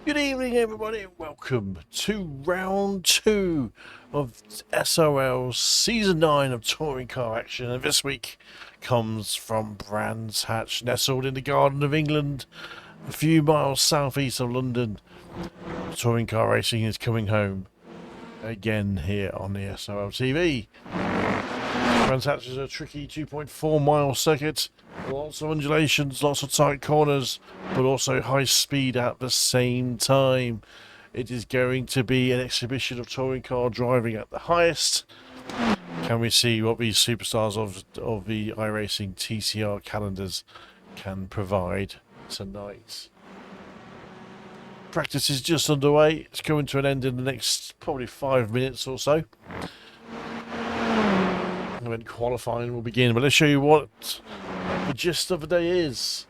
Good evening, everybody, and welcome to round 2 of SRL Season 9 of Touring Car Action. And this week comes from Brands Hatch, nestled in the Garden of England, a few miles southeast of London. Touring car racing is coming home again here on the SRLTV. Brands Hatch is a tricky 2.4-mile circuit. Lots of undulations, lots of tight corners, but also high speed at the same time. It is going to be an exhibition of touring car driving at the highest. Can we see what these superstars of the iRacing TCR calendars can provide tonight? Practice is just underway. It's coming to an end in the next probably 5 minutes or so. And then qualifying will begin. But let's show you what the gist of the day is.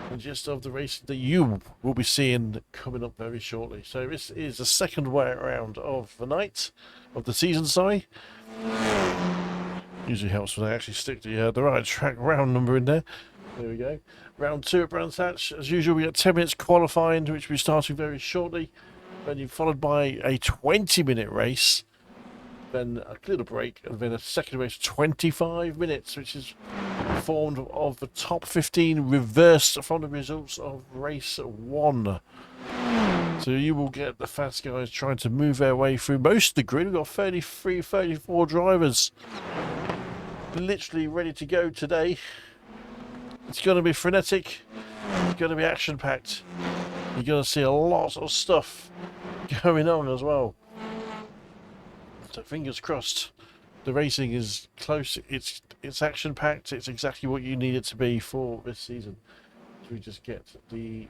The gist of the racing that you will be seeing coming up very shortly. So this is the second way round of the night, of the season, sorry. Usually helps when I actually stick the right track round number in there. There we go. Round 2 at Brands Hatch. As usual, we got 10 minutes qualifying, which will be starting very shortly. Then you're followed by a 20-minute race. Then a little break, and then a second race, 25 minutes, which is formed of the top 15 reversed from the results of race 1. So you will get the fast guys trying to move their way through most of the grid. We've got 33, 34 drivers literally ready to go today. It's going to be frenetic. It's going to be action-packed. You're going to see a lot of stuff going on as well. So fingers crossed. The racing is close. It's action-packed. It's exactly what you need it to be for this season. So we just get the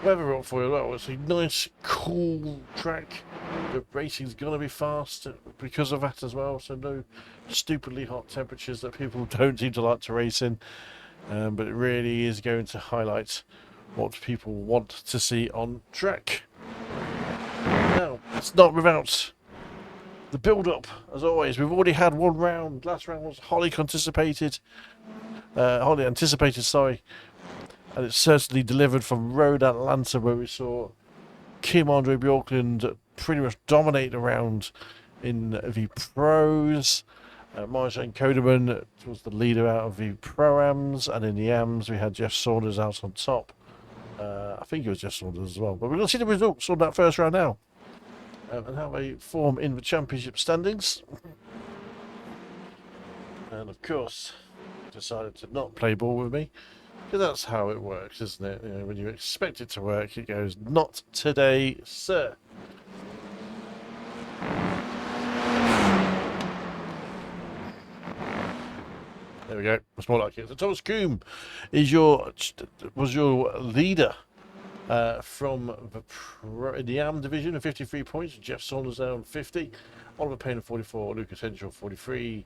weather up for you as well. It's a nice, cool track. The racing's going to be fast because of that as well. So no stupidly hot temperatures that people don't seem to like to race in. But it really is going to highlight what people want to see on track. Now, it's not without the build-up, as always. We've already had one round. Last round was highly anticipated, sorry. And it's certainly delivered from Road Atlanta, where we saw Kim Andre Bjorklund pretty much dominate the round in the pros. Marjan Kodeman was the leader out of the pro-ams, and in the ams we had Jeff Saunders out on top. I think it was Jeff Saunders as well. But we're going to see the results on that first round now. And how they form in the championship standings. And of course, decided to not play ball with me, because that's how it works, isn't it? You know, when you expect it to work, it goes, not today, sir. There we go. It's more like it. So Thomas Coombe was your leader. From the AM division of 53 points, Jeff Saunders on 50, Oliver Payne of 44, Lucas Henshaw 43,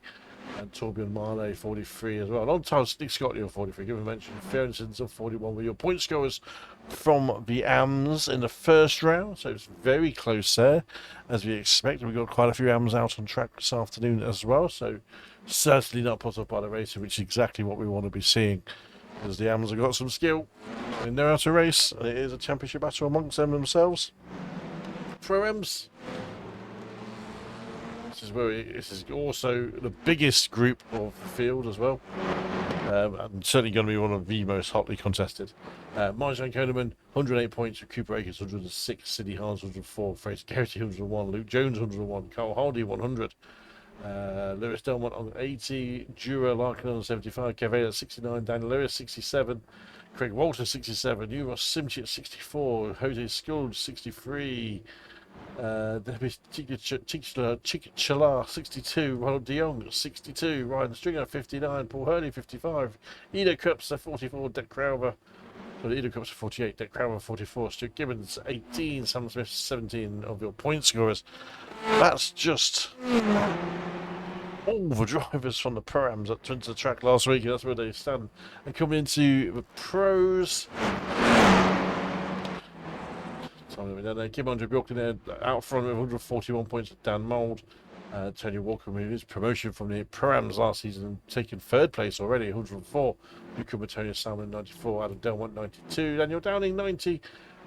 and Torbjörn Marley 43 as well. And on time, Nick Scotty of 43. Give a mention, Ferensons of 41 were your point scorers from the AMs in the first round. So it's very close there, as we expected. We've got quite a few AMs out on track this afternoon as well. So certainly not put up by the racer, which is exactly what we want to be seeing, because the AMs have got some skill. They know how to race, and it is a championship battle amongst them themselves. Pro-Ams. This is also the biggest group of the field as well. And certainly going to be one of the most hotly contested. Marjan Kodeman, 108 points, with Cooper Akers, 106, Sidney Harns, 104, Fraser Garrity, 101, Luke Jones, 101, Carl Hardy, 100. Lewis Delmont on 80, Jura Larkin on 75, Cavella 69, Daniel Lewis 67, Craig Walter 67, Euros Simchit 64, Jose Skuld 63, Debbie Chikchala 62, Ronald de Jong 62, Ryan Stringer 59, Paul Hurley 55, Edo Cups 44, Dick Crowber. So the Edo Cups 48, Dick Crowber 44, Stuart Gibbons 18, Sam Smith 17 of your point scorers. That's just all the drivers from the pro-ams that went to the track last week, and that's where they stand. And coming into the pros, Kim Andre Bjorklund there out front with 141 points with Dan Mould. Tony Walker with his promotion from the pro-ams last season, taking third place already, 104. Luca Mattonia Salmon 94, Adam Delmont 92, Daniel Downing 90,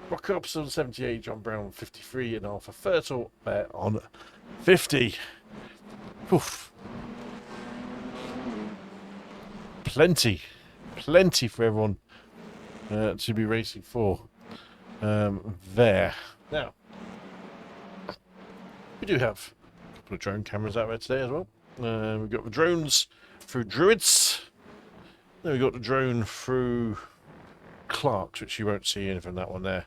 Rock Upson 78, John Brown 53, and Alpha Fertile on 50. Oof. Plenty for everyone to be racing for there. Now, we do have a couple of drone cameras out there today as well. We've got the drones through Druids. Then we've got the drone through Clark's, which you won't see anything from that one there.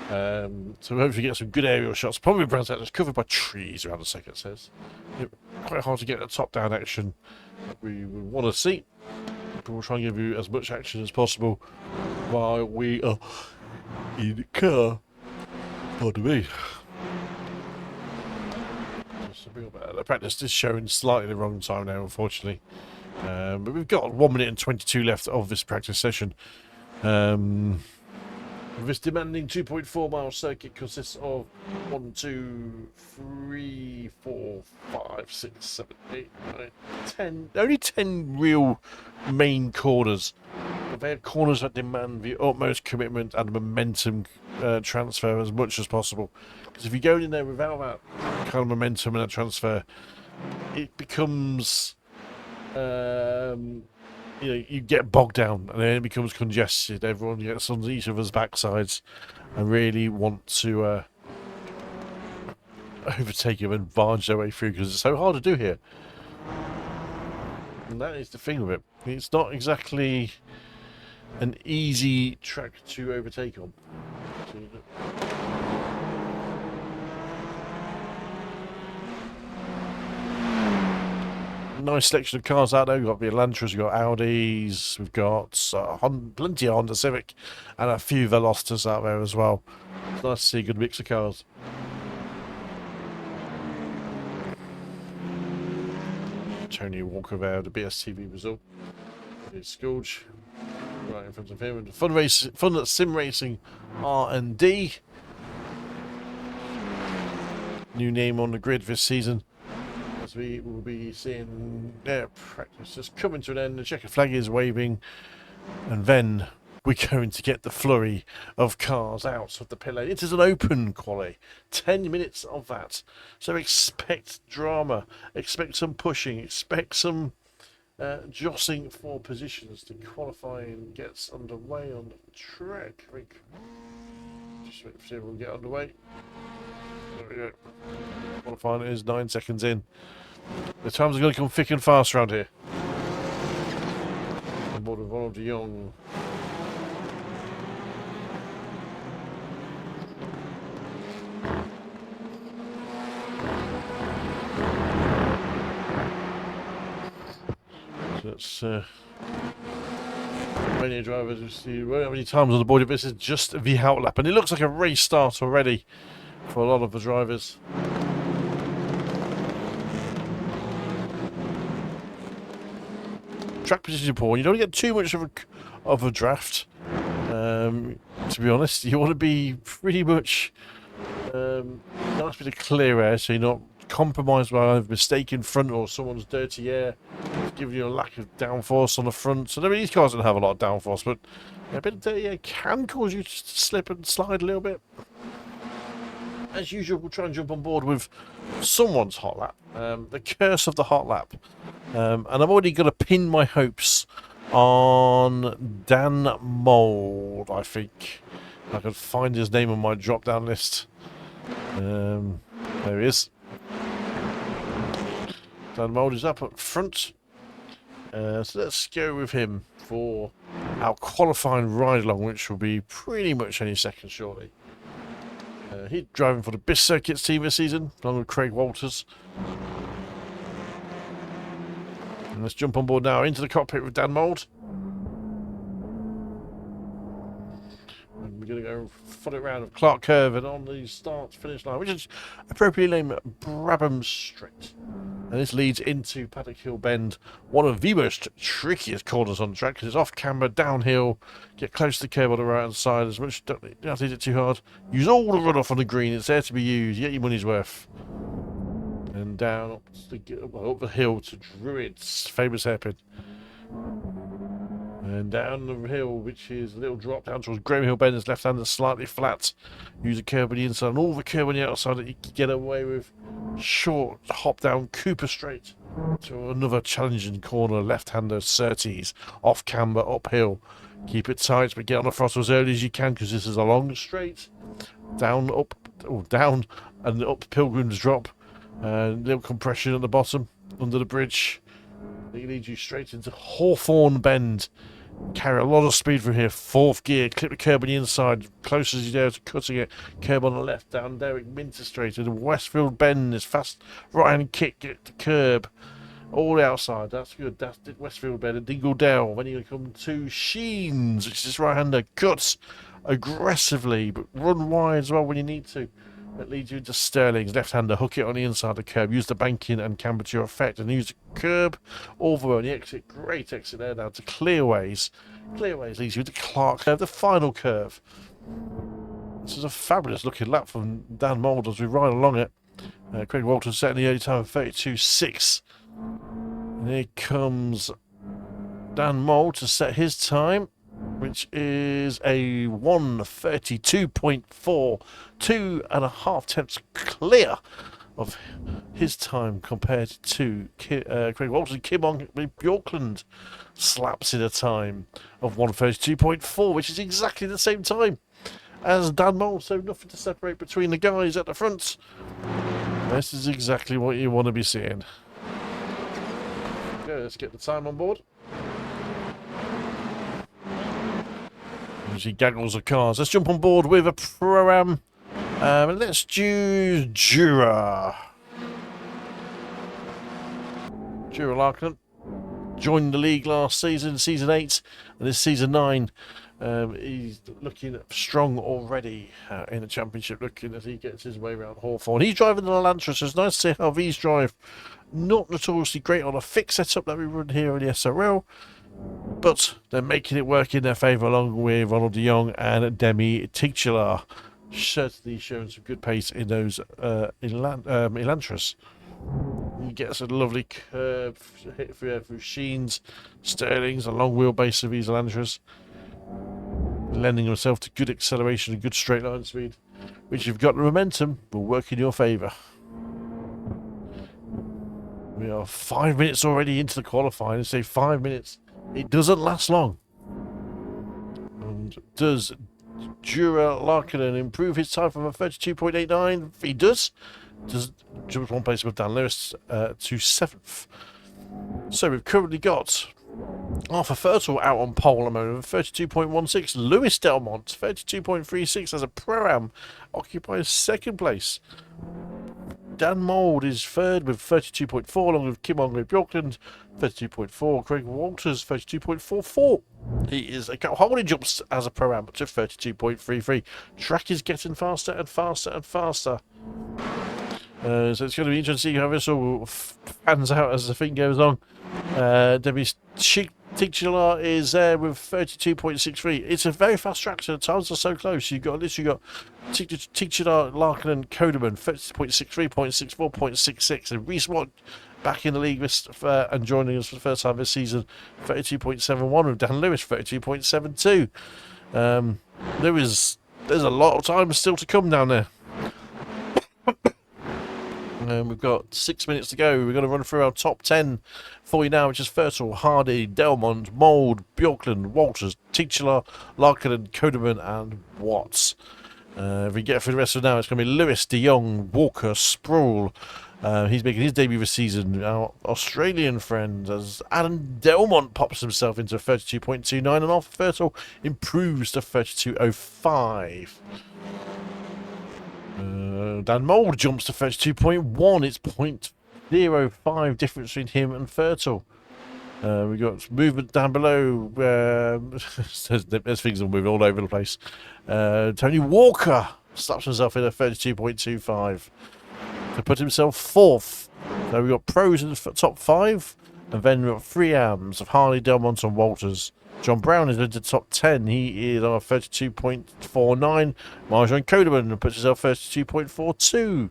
So hopefully get some good aerial shots. Probably Brands out just covered by trees around the second, it says. Quite hard to get the top-down action that we would want to see. But we'll try and give you as much action as possible while we are in the car. Pardon me. The practice is showing slightly the wrong time now, unfortunately. But we've got 1 minute and 22 left of this practice session. This demanding 2.4 mile circuit consists of 1, 2, 3, 4, 5, 6, 7, 8, 9, 10. Only 10 real main corners. But they are corners that demand the utmost commitment and momentum transfer as much as possible. Because if you go in there without that kind of momentum and that transfer, it becomes you get bogged down and then it becomes congested. Everyone gets on each other's backsides and really want to overtake them and barge their way through because it's so hard to do here. And that is the thing with it. It's not exactly an easy track to overtake on. Nice selection of cars out there. We've got the Elantras, we've got Audis, we've got plenty of Honda Civic and a few Velocitas out there as well. It's nice to see a good mix of cars. Tony Walker there, the BSTV result. It's Scourge right in front of him. And fun at sim racing R&D. New name on the grid this season. As we will be seeing their practice just coming to an end. The checker flag is waving, and then we're going to get the flurry of cars out of the pit lane. It is an open quali, 10 minutes of that. So expect drama, expect some pushing, expect some jostling for positions. The qualifying gets underway on the track. Just wait to see if we'll get underway. There we go. Qualifying is 9 seconds in. The times are going to come thick and fast around here. On board with Ronald de Jong. So that's many drivers. You won't have any times on the board. This is just the outlap, and it looks like a race start already for a lot of the drivers. Track position poor. You don't get too much of a draft. To be honest, you want to be pretty much nice bit of clear air, so you're not compromised by either mistaken front or someone's dirty air, giving you a lack of downforce on the front. So these cars don't have a lot of downforce, but a bit of dirty air can cause you to slip and slide a little bit. As usual, we'll try and jump on board with someone's hot lap. The curse of the hot lap. And I've already got to pin my hopes on Dan Mould, I think. I can find his name on my drop-down list. There he is. Dan Mould is up front. So let's go with him for our qualifying ride-along, which will be pretty much any second shortly. He's driving for the BIS Circuits team this season, along with Craig Walters. And let's jump on board now into the cockpit with Dan Mould. And we're going to go follow it round of Clark Curve and on the start-finish line, which is appropriately named Brabham Street. And this leads into Paddock Hill Bend, one of the most trickiest corners on the track because it's off camber, downhill, get close to the curve on the right hand side as much. Don't have to hit it too hard. Use all the runoff on the green, it's there to be used, you get your money's worth. And down up the hill to Druids, famous hairpin. And down the hill, which is a little drop down towards Graham Hill Bend, is left-hander slightly flat. Use a curb on the inside and all the curb on the outside that you can get away with. Short hop down Cooper Straight to another challenging corner, left-hander Surtees, off camber, uphill. Keep it tight, but get on the throttle as early as you can because this is a long straight. Down, up, down, and up Pilgrim's Drop. Little compression at the bottom, under the bridge. It leads you straight into Hawthorne Bend. Carry a lot of speed through here. Fourth gear, clip the curb on the inside, close as you dare to cutting it. Curb on the left, down Derek Minter Straight. And Westfield Bend is fast right hand kick, get the curb. All outside, that's good. That's Westfield Bend and Dingle Dell. Then you're going to come to Sheens, which is right hander. Cuts aggressively, but run wide as well when you need to. That leads you into Sterling's left-hander. Hook it on the inside of the curb. Use the banking and camber to your effect. And use the curb all the way on the exit. Great exit there now to Clearways. Clearways leads you to Clark Curve, the final curve. This is a fabulous looking lap from Dan Mould as we ride along it. Craig Walters setting the early time of 32.6. And here comes Dan Mould to set his time, which is a 1:32.4, 2.5 tenths clear of his time compared to Craig Walters. And Kim on Bjorkland slaps in a time of 1:32.4, which is exactly the same time as Dan Mould, so nothing to separate between the guys at the front. This is exactly what you want to be seeing. Okay, let's get the time on board. Usually gaggles of cars. Let's jump on board with a Pro-Am. And let's do Jura. Jura Larkin joined the league last season, season 8, and this season 9. He's looking strong already in the championship, looking as he gets his way around Hawthorne. He's driving the Elantra, so it's nice to see how these drive. Not notoriously great on a fixed setup that we run here in the SRL, but they're making it work in their favour along with Ronald de Jong and Demi Tinctular. Certainly showing some good pace in those Elantras. He gets a lovely curve hit through Sheens, Sterling's, a long wheelbase of these Elantras, lending himself to good acceleration and good straight line speed, which you've got the momentum will work in your favour. We are 5 minutes already into the qualifying. I say 5 minutes. It doesn't last long. And does Jura Larkinen improve his time from a 32.89? He does. Does jump one place with Dan Lewis to 7th. So we've currently got Arthur Fertel out on pole at the moment with 32.16. Lewis Delmont, 32.36 as a Pro-Am, occupies 2nd place. Dan Mould is 3rd with 32.4, along with Kim Ongley Bjorkland, 32.4. Craig Walters, 32.44. He is holding jumps as a Pro-Am to 32.33. Track is getting faster and faster and faster. So it's going to be interesting to see how this all pans out as the thing goes on. Debbie Tinctular is there with 32.63. It's a very fast track, so the times are so close. You've got Tinctular, Larkin and Codeman, 30.63, 0.64, 0.66. And Reese Watt back in the league and joining us for the first time this season, 32.71, with Dan Lewis, 32.72. There's a lot of time still to come down there. We've got 6 minutes to go. We're going to run through our top 10 for you now, which is Fertel, Hardy, Delmont, Mould, Bjorkland, Walters, Tinctular, Larkin, Codeman, and Watts. If we get through the rest of it now, it's going to be Lewis, de Jong, Walker, Sproul. He's making his debut this season. Our Australian friend, as Adam Delmont pops himself into 32.29, and Arthur Fertel improves to 32.05. Dan Mould jumps to 32.1. It's 0.05 difference between him and Fertel. We've got movement down below. There's things all moving all over the place. Tony Walker slaps himself in a 32.25 to put himself 4th. So we've got pros in the top 5, and then we've got 3 AMs of Harley, Delmont, and Walters. John Brown is into the top 10. He is on a 32.49. Marjan Codeman puts himself 32.42.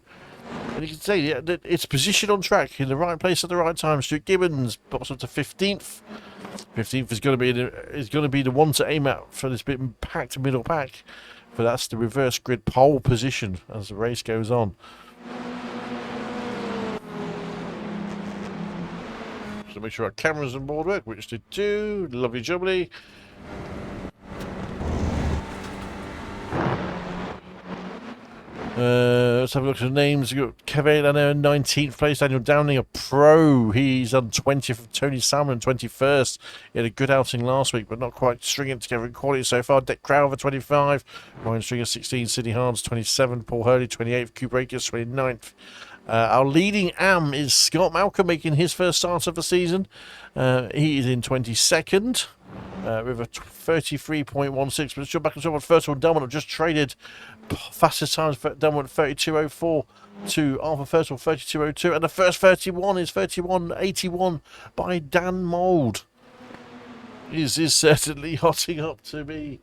And you can see it's positioned on track in the right place at the right time. Stuart Gibbons box up to 15th. 15th is going to be the one to aim at for this bit packed middle pack. But that's the reverse grid pole position as the race goes on. So make sure our cameras on board work, which they do. Lovely jubbly. Let's have a look at the names. We've got Kevin down there in 19th place. Daniel Downing, a pro. He's on 20th. Tony Salmon, 21st. He had a good outing last week, but not quite stringing it together in quality so far. Dick Crowther, 25. Ryan Stringer, 16. Sidney Hards, 27. Paul Hurley, 28th. Q Breakers, 29th. Our leading AM is Scott Malcolm, making his first start of the season. He is in 22nd. With a 33.16. Let's jump back and talk about Fertile Delmont. I've just traded fastest times for Delmont 32.04 to Arthur Fertile 32.02. And the first 31 is 31.81 by Dan Mould. Is certainly hotting up to be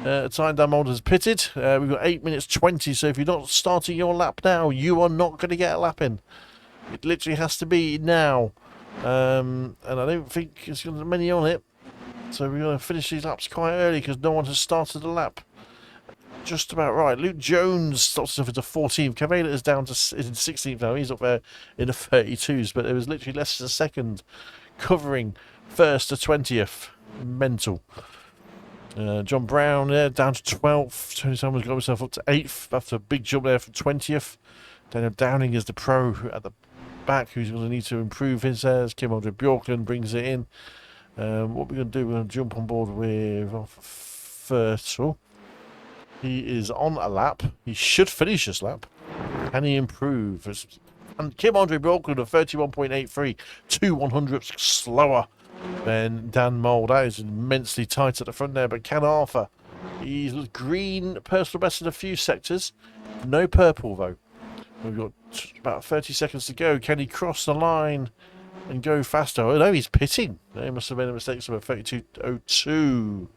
time Dan Mould has pitted. We've got 8 minutes 20. So if you're not starting your lap now, you are not going to get a lap in. It literally has to be now. And I don't think there's going to be many on it. So we're going to finish these laps quite early because no one has started the lap. Just about right. Luke Jones starts off into 14th. Cavella is down to 16th now. He's up there in the 32s, but there was literally less than a second covering 1st to 20th. Mental. John Brown there down to 12th. Tony Salmon's got himself up to 8th after a big jump there from 20th. Daniel Downing is the pro at the back who's going to need to improve his airs. Kim Andre Bjorklund brings it in. What we're going to do, we're going to jump on board with Fertile. He is on a lap. He should finish this lap. Can he improve? And Kim Andre Bjorklund of 31.83, 2/100ths slower than Dan Mould. That is immensely tight at the front there. But Ken Arthur, he's green personal best in a few sectors. No purple, though. We've got about 30 seconds to go. Can he cross the line and go faster? Oh no, he's pitting. He must have made a mistake. So 32.02.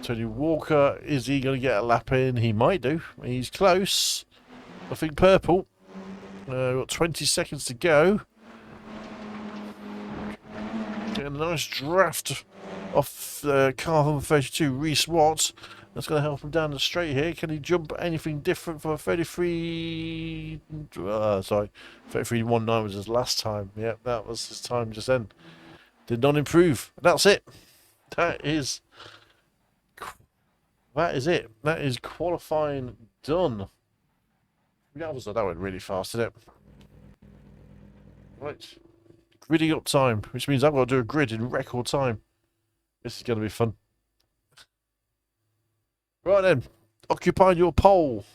Tony Walker, is he going to get a lap in? He might do. He's close. I think purple. We've got 20 seconds to go. Getting a nice draft off car number 32, Reese Watts. That's going to help him down the straight here. Can he jump anything different for 33? Sorry, 33.19 was his last time. Yep, that was his time just then. Did not improve. That's it. That is it. That is qualifying done. That went really fast, didn't it? Right. Gridding up time, which means I've got to do a grid in record time. This is going to be fun. Right then, occupying your pole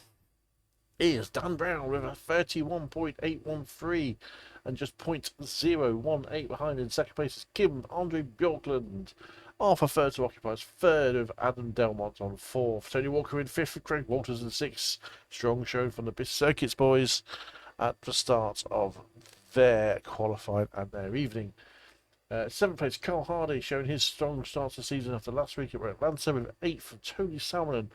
is Dan Brown with a 31.813 and just 0.018 behind. In second place is Kim Andre Bjorklund. Arthur Fertile occupies third with Adam Delmont on fourth. Tony Walker in fifth with Craig Walters in sixth. Strong show from the Biss Circuits boys at the start of their qualifying and their evening. Seventh place, Carl Hardy showing his strong start to the season after last week at Atlanta with eighth from Tony Salmon.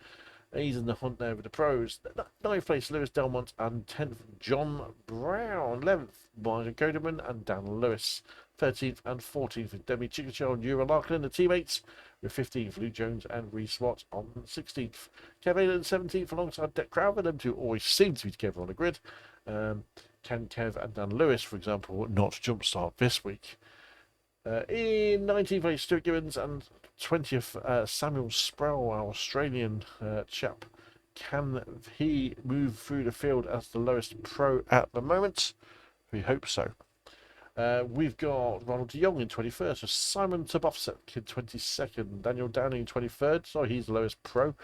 He's in the hunt there with the pros. Ninth place, Lewis Delmont, and 10th, John Brown. 11th, Martin Codeman and Dan Lewis. 13th and 14th with Demi Chickachell and Ewan Larkin, the teammates, with 15th, Luke Jones and Reese Watt on 16th. Kev Aylen 17th alongside Dick Crowther. Them two always seem to be together on the grid. Can Kev and Dan Lewis, for example, not jumpstart this week? In 19th place, Stuart Gibbons, and 20th, Samuel Sproul, our Australian chap. Can he move through the field as the lowest pro at the moment? We hope so. We've got Ronald de Jong in 21st, Simon Tabofsek in 22nd, Daniel Downing in 23rd, so he's the lowest pro.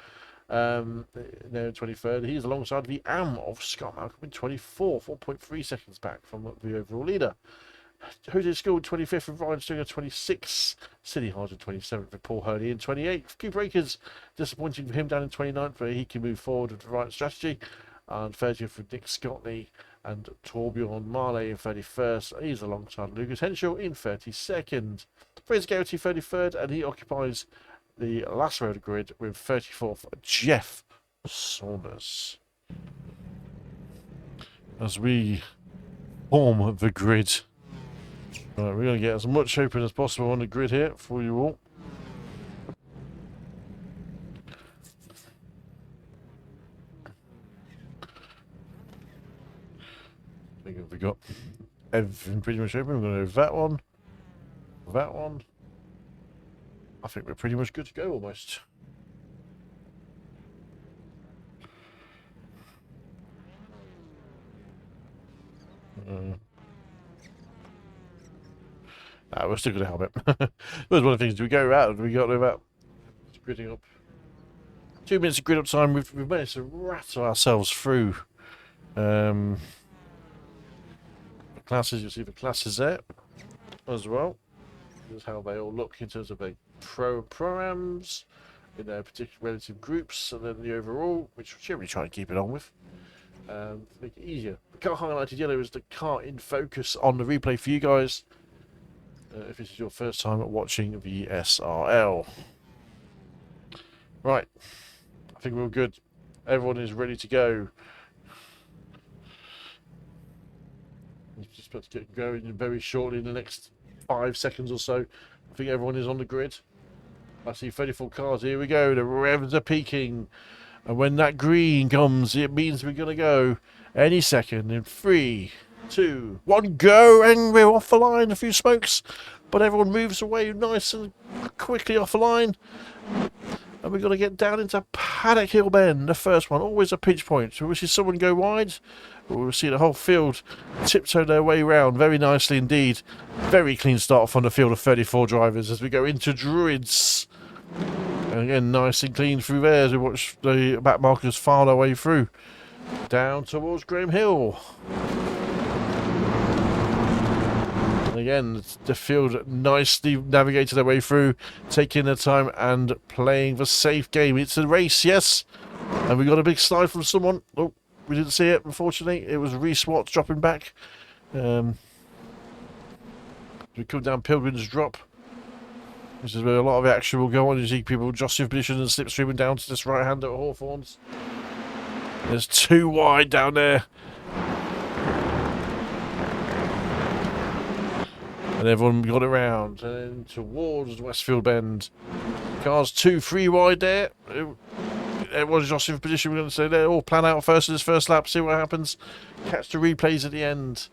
Now in 23rd, he's alongside the AM of Scott Malcolm in 24th, 4.3 seconds back from the overall leader. Jose School 25th with Ryan Stringer 26th, Sidney Hards in 27th with Paul Hurley in 28th. Q Breakers, disappointing for him down in 29th, but he can move forward with the right strategy. And 30th with Nick Scotney and Torbjorn Marley in 31st. He's alongside Lucas Henshaw in 32nd. Fraser Garrity 33rd, and he occupies the last row of the grid with 34th, Jeff Saunders. as we form the grid. Right, we're going to get as much open as possible on the grid here for you all. I think we got everything pretty much open. We're going to do that one, that one. I think we're pretty much good to go almost. We're still going to help it. That was one of the things. Do we go out? Do we got about gridding up? 2 minutes of grid up time. We've managed to rattle ourselves through. The classes, you'll see the classes there as well. This is how they all look in terms of their programs in their particular relative groups, and then the overall, which we're generally trying to keep it on with. To make it easier. The car highlighted yellow is the car in focus on the replay for you guys. If this is your first time watching the SRL. Right, I think we're good. Everyone is ready to go. We're just about to get going very shortly in the next 5 seconds or so. I think everyone is on the grid. I see 34 cars. Here we go. The revs are peaking. And when that green comes, it means we're going to go any second in 3, 2, 1, go, and we're off the line. A few smokes, but everyone moves away nice and quickly off the line. And we're going to get down into Paddock Hill Bend, the first one, always a pinch point. So we see someone go wide, but we'll see the whole field tiptoe their way round very nicely indeed. Very clean start from the field of 34 drivers as we go into Druids. And again, nice and clean through there as we watch the back markers file their way through. Down towards Graham Hill. And again, the field nicely navigated their way through, taking their time and playing the safe game. It's a race, yes. And we got a big slide from someone. Oh, we didn't see it, unfortunately. It was Reese Watts dropping back. We come down Pilgrim's Drop. This is where a lot of action will go on. You see people jostling position and slipstreaming down to this right hand at Hawthorns. There's 2 wide down there. And everyone got around and then towards Westfield Bend. Cars 2, 3 wide there. Everyone's jostling for position. We're going to say they all plan out first in this first lap, see what happens. Catch the replays at the end.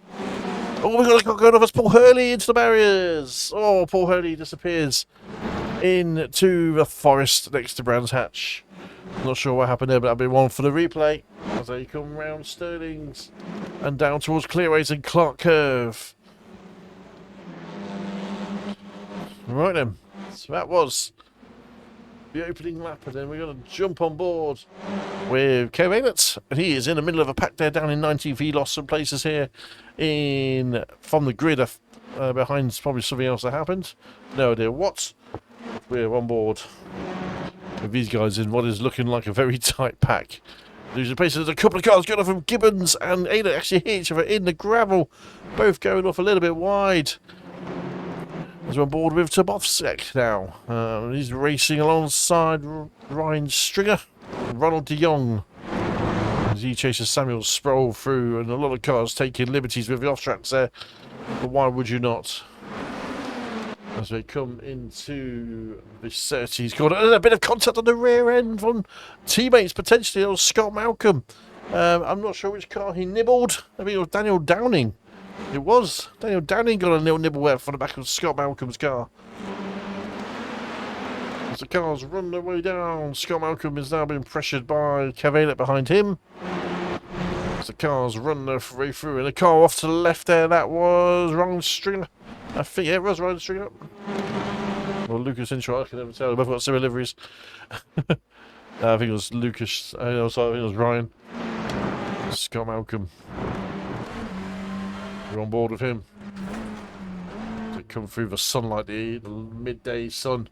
Oh, we've got to go off as Paul Hurley into the barriers. Oh, Paul Hurley disappears into the forest next to Brands Hatch. Not sure what happened there, but that'll be one for the replay as they come round Stirling's and down towards Clearways and Clark Curve. Right then, so that was the opening lap, and then we're going to jump on board with Kev Aylett, and he is in the middle of a pack there down in 19th. He lost some places here from the grid behind probably something else that happened. No idea what. We're on board with these guys in what is looking like a very tight pack. Losing places. There's a couple of cars going off from Gibbons and Aylett actually hit each other in the gravel, both going off a little bit wide. As we're on board with Tabovsek now. He's racing alongside Ryan Stringer and Ronald de Jong. As he chases Samuel Sproul through, and a lot of cars taking liberties with the off-tracks there. But why would you not? As we come into the 30s corner, and a bit of contact on the rear end from teammates, potentially. It was Scott Malcolm. I'm not sure which car he nibbled. I think it was Daniel Downing. It was. Daniel Downing got a little nibble there from the back of Scott Malcolm's car. As the cars run their way down, Scott Malcolm is now being pressured by Kev Aylett behind him. As the cars run their way through, and the car off to the left there, that was Ryan Stringer. I think it was Ryan Stringer. Or Lucas Intro, I can never tell. They've both got similar liveries. I think it was Lucas. I think it was Ryan. Scott Malcolm. We're on board with him. To come through the sunlight, the midday sun.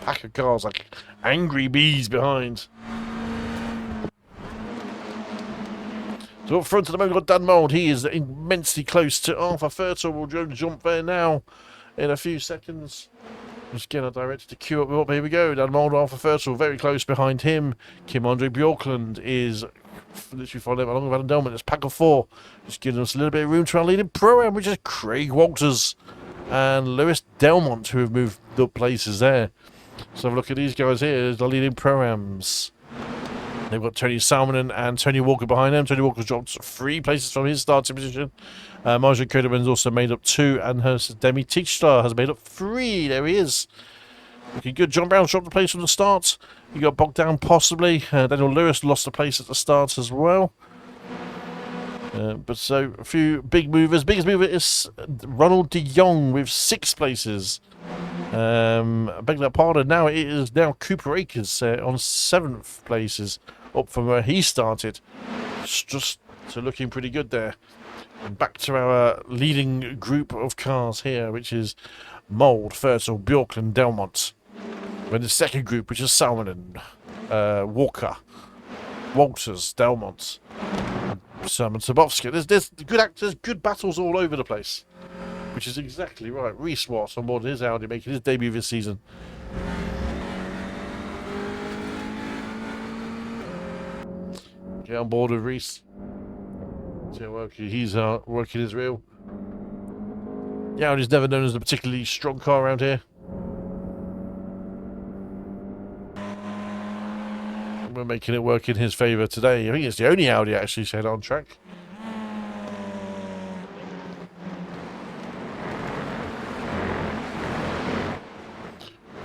Pack of cars like angry bees behind. So up front at the moment, we've got Dan Mould. He is immensely close to Arthur Fertel. We'll jump there now in a few seconds. Just getting directed to queue up. Here we go. Dan Mould, Arthur Fertel, very close behind him. Kim Andre Bjorklund is literally following them along with Adam Delmont. It's pack of 4, just giving us a little bit of room to our leading pro-am, which is Craig Walters and Lewis Delmont, who have moved up places there. So have a look at these guys here, the leading pro-ams. They've got Tony Salmon and Tony Walker behind them. Tony Walker's dropped 3 places from his starting position. Marjorie Coderman's also made up 2, and her Demi Teachstar has made up 3. There he is. Looking good. John Brown's dropped a place from the start. You got bogged down possibly. Daniel Lewis lost a place at the start as well. But so a few big movers. Biggest mover is Ronald de Jong with 6 places. Beg that pardon. Now it is Cooper Akers on 7th places, up from where he started. Just looking pretty good there. And back to our leading group of cars here, which is Mould, Fertile, Bjorklund, Delmont. We're in the second group, which is Salmon, Walker, Walters, Delmont, Simon Sabowski. There's good actors, good battles all over the place, which is exactly right. Reese Watt on board his Audi, making his debut this season. Get on board with Reese. He's working his reel. The Audi's never known as a particularly strong car around here. We're making it work in his favour today. I think it's the only Audi actually said on track.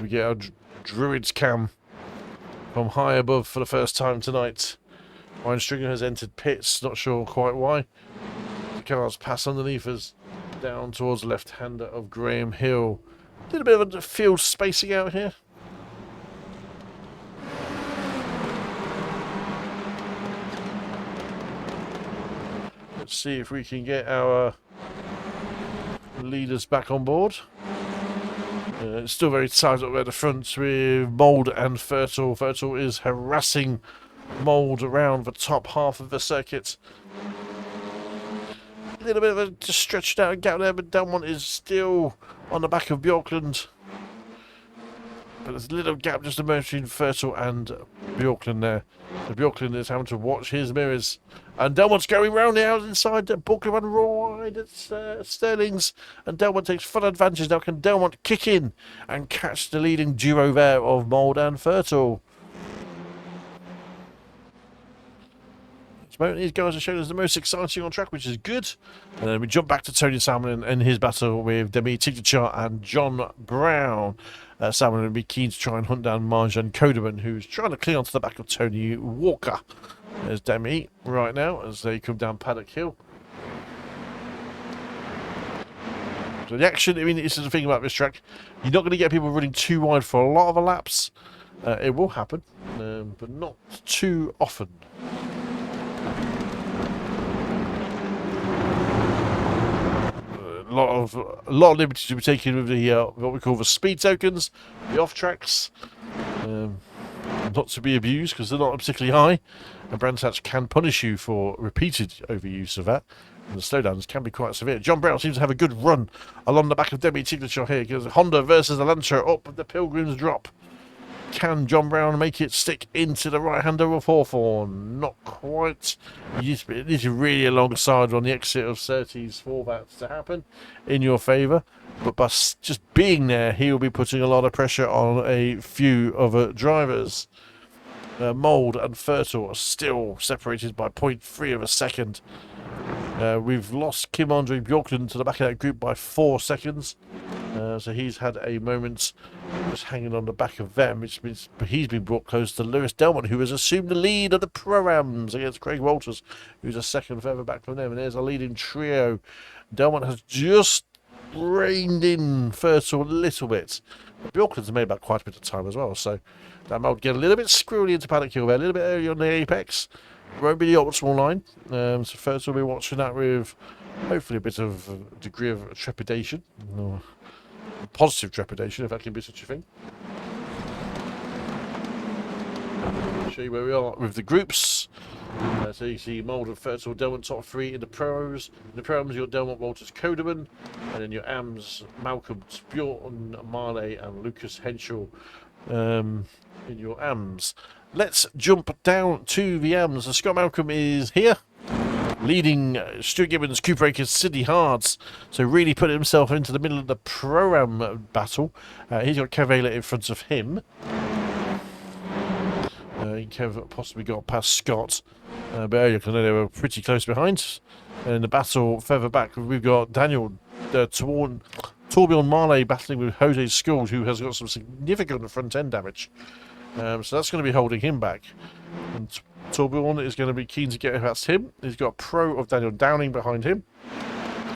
We get our Druids cam from high above for the first time tonight. Ryan Stringer has entered pits, not sure quite why. The cars pass underneath us down towards the left-hander of Graham Hill. A little bit of a field spacing out here. Let's see if we can get our leaders back on board. It's still very tight up at the front with Mould and Fertile. Fertile is harassing Mould around the top half of the circuit. A little bit of a just stretched out gap there, but Delmont is still on the back of Bjorklund. But there's a little gap just emerged between Fertile and Bjorklund there. So Bjorklund is having to watch his mirrors. And Delmont's going round the out inside. Bjorklund ran wide at Sterling's. And Delmont takes full advantage. Now can Delmont kick in and catch the leading duo there of Mould and Fertile? These guys are showing us the most exciting on track, which is good. And then we jump back to Tony Salmon and his battle with Demi Teachstar and John Brown. Salmon will be keen to try and hunt down Marjan Coderman, who's trying to cling onto the back of Tony Walker. There's Demi right now as they come down Paddock Hill. So the action, I mean, this is the thing about this track. You're not going to get people running too wide for a lot of laps. It will happen, but not too often. A lot of liberties to be taken with the what we call the speed tokens, the off tracks, not to be abused because they're not particularly high, and Brands Hatch can punish you for repeated overuse of that. And the slowdowns can be quite severe. John Brown seems to have a good run along the back of Demi Teachstar here because Honda versus Elantra up the Pilgrim's Drop. Can John Brown make it stick into the right-hander of Hawthorne? Not quite. It is really alongside on the exit of Surtees for that to happen in your favour. But by just being there, he will be putting a lot of pressure on a few other drivers. Mould and Fertile are still separated by 0.3 of a second. We've lost Kim Andre Bjorklund to the back of that group by 4 seconds. So he's had a moment just hanging on the back of them, which means he's been brought close to Lewis Delmont, who has assumed the lead of the Pro-Ams against Craig Walters, who's a second further back from them. And there's a leading trio. Delmont has just reined in Fertile a little bit. Bjorklund's made back quite a bit of time as well, so that might get a little bit squirrely into Paddock Hill there, a little bit early on the apex. Won't be the optimal line, so first we'll be watching that with hopefully a bit of a degree of trepidation, or positive trepidation, if that can be such a thing. I'll show you where we are with the groups. So you see Mould and Fertile, Delmont top 3 in the pros. In the pros, you've got Delmont, Walters, Coderman, and then your AMs, Malcolm, Bjorn, Marley, and Lucas Henschel in your AMs. Let's jump down to the AMs. Scott Malcolm is here, leading Stuart Gibbons, Cooper Akers, Sydney Hards. So really putting himself into the middle of the Pro-Am battle. He's got Kev Ayler in front of him. Kev possibly got past Scott. But I know they were pretty close behind. And in the battle further back, we've got Daniel Torbjorn Marley battling with Jose Schools, who has got some significant front-end damage. So that's going to be holding him back. And Torbjorn is going to be keen to get past him. He's got a pro of Daniel Downing behind him.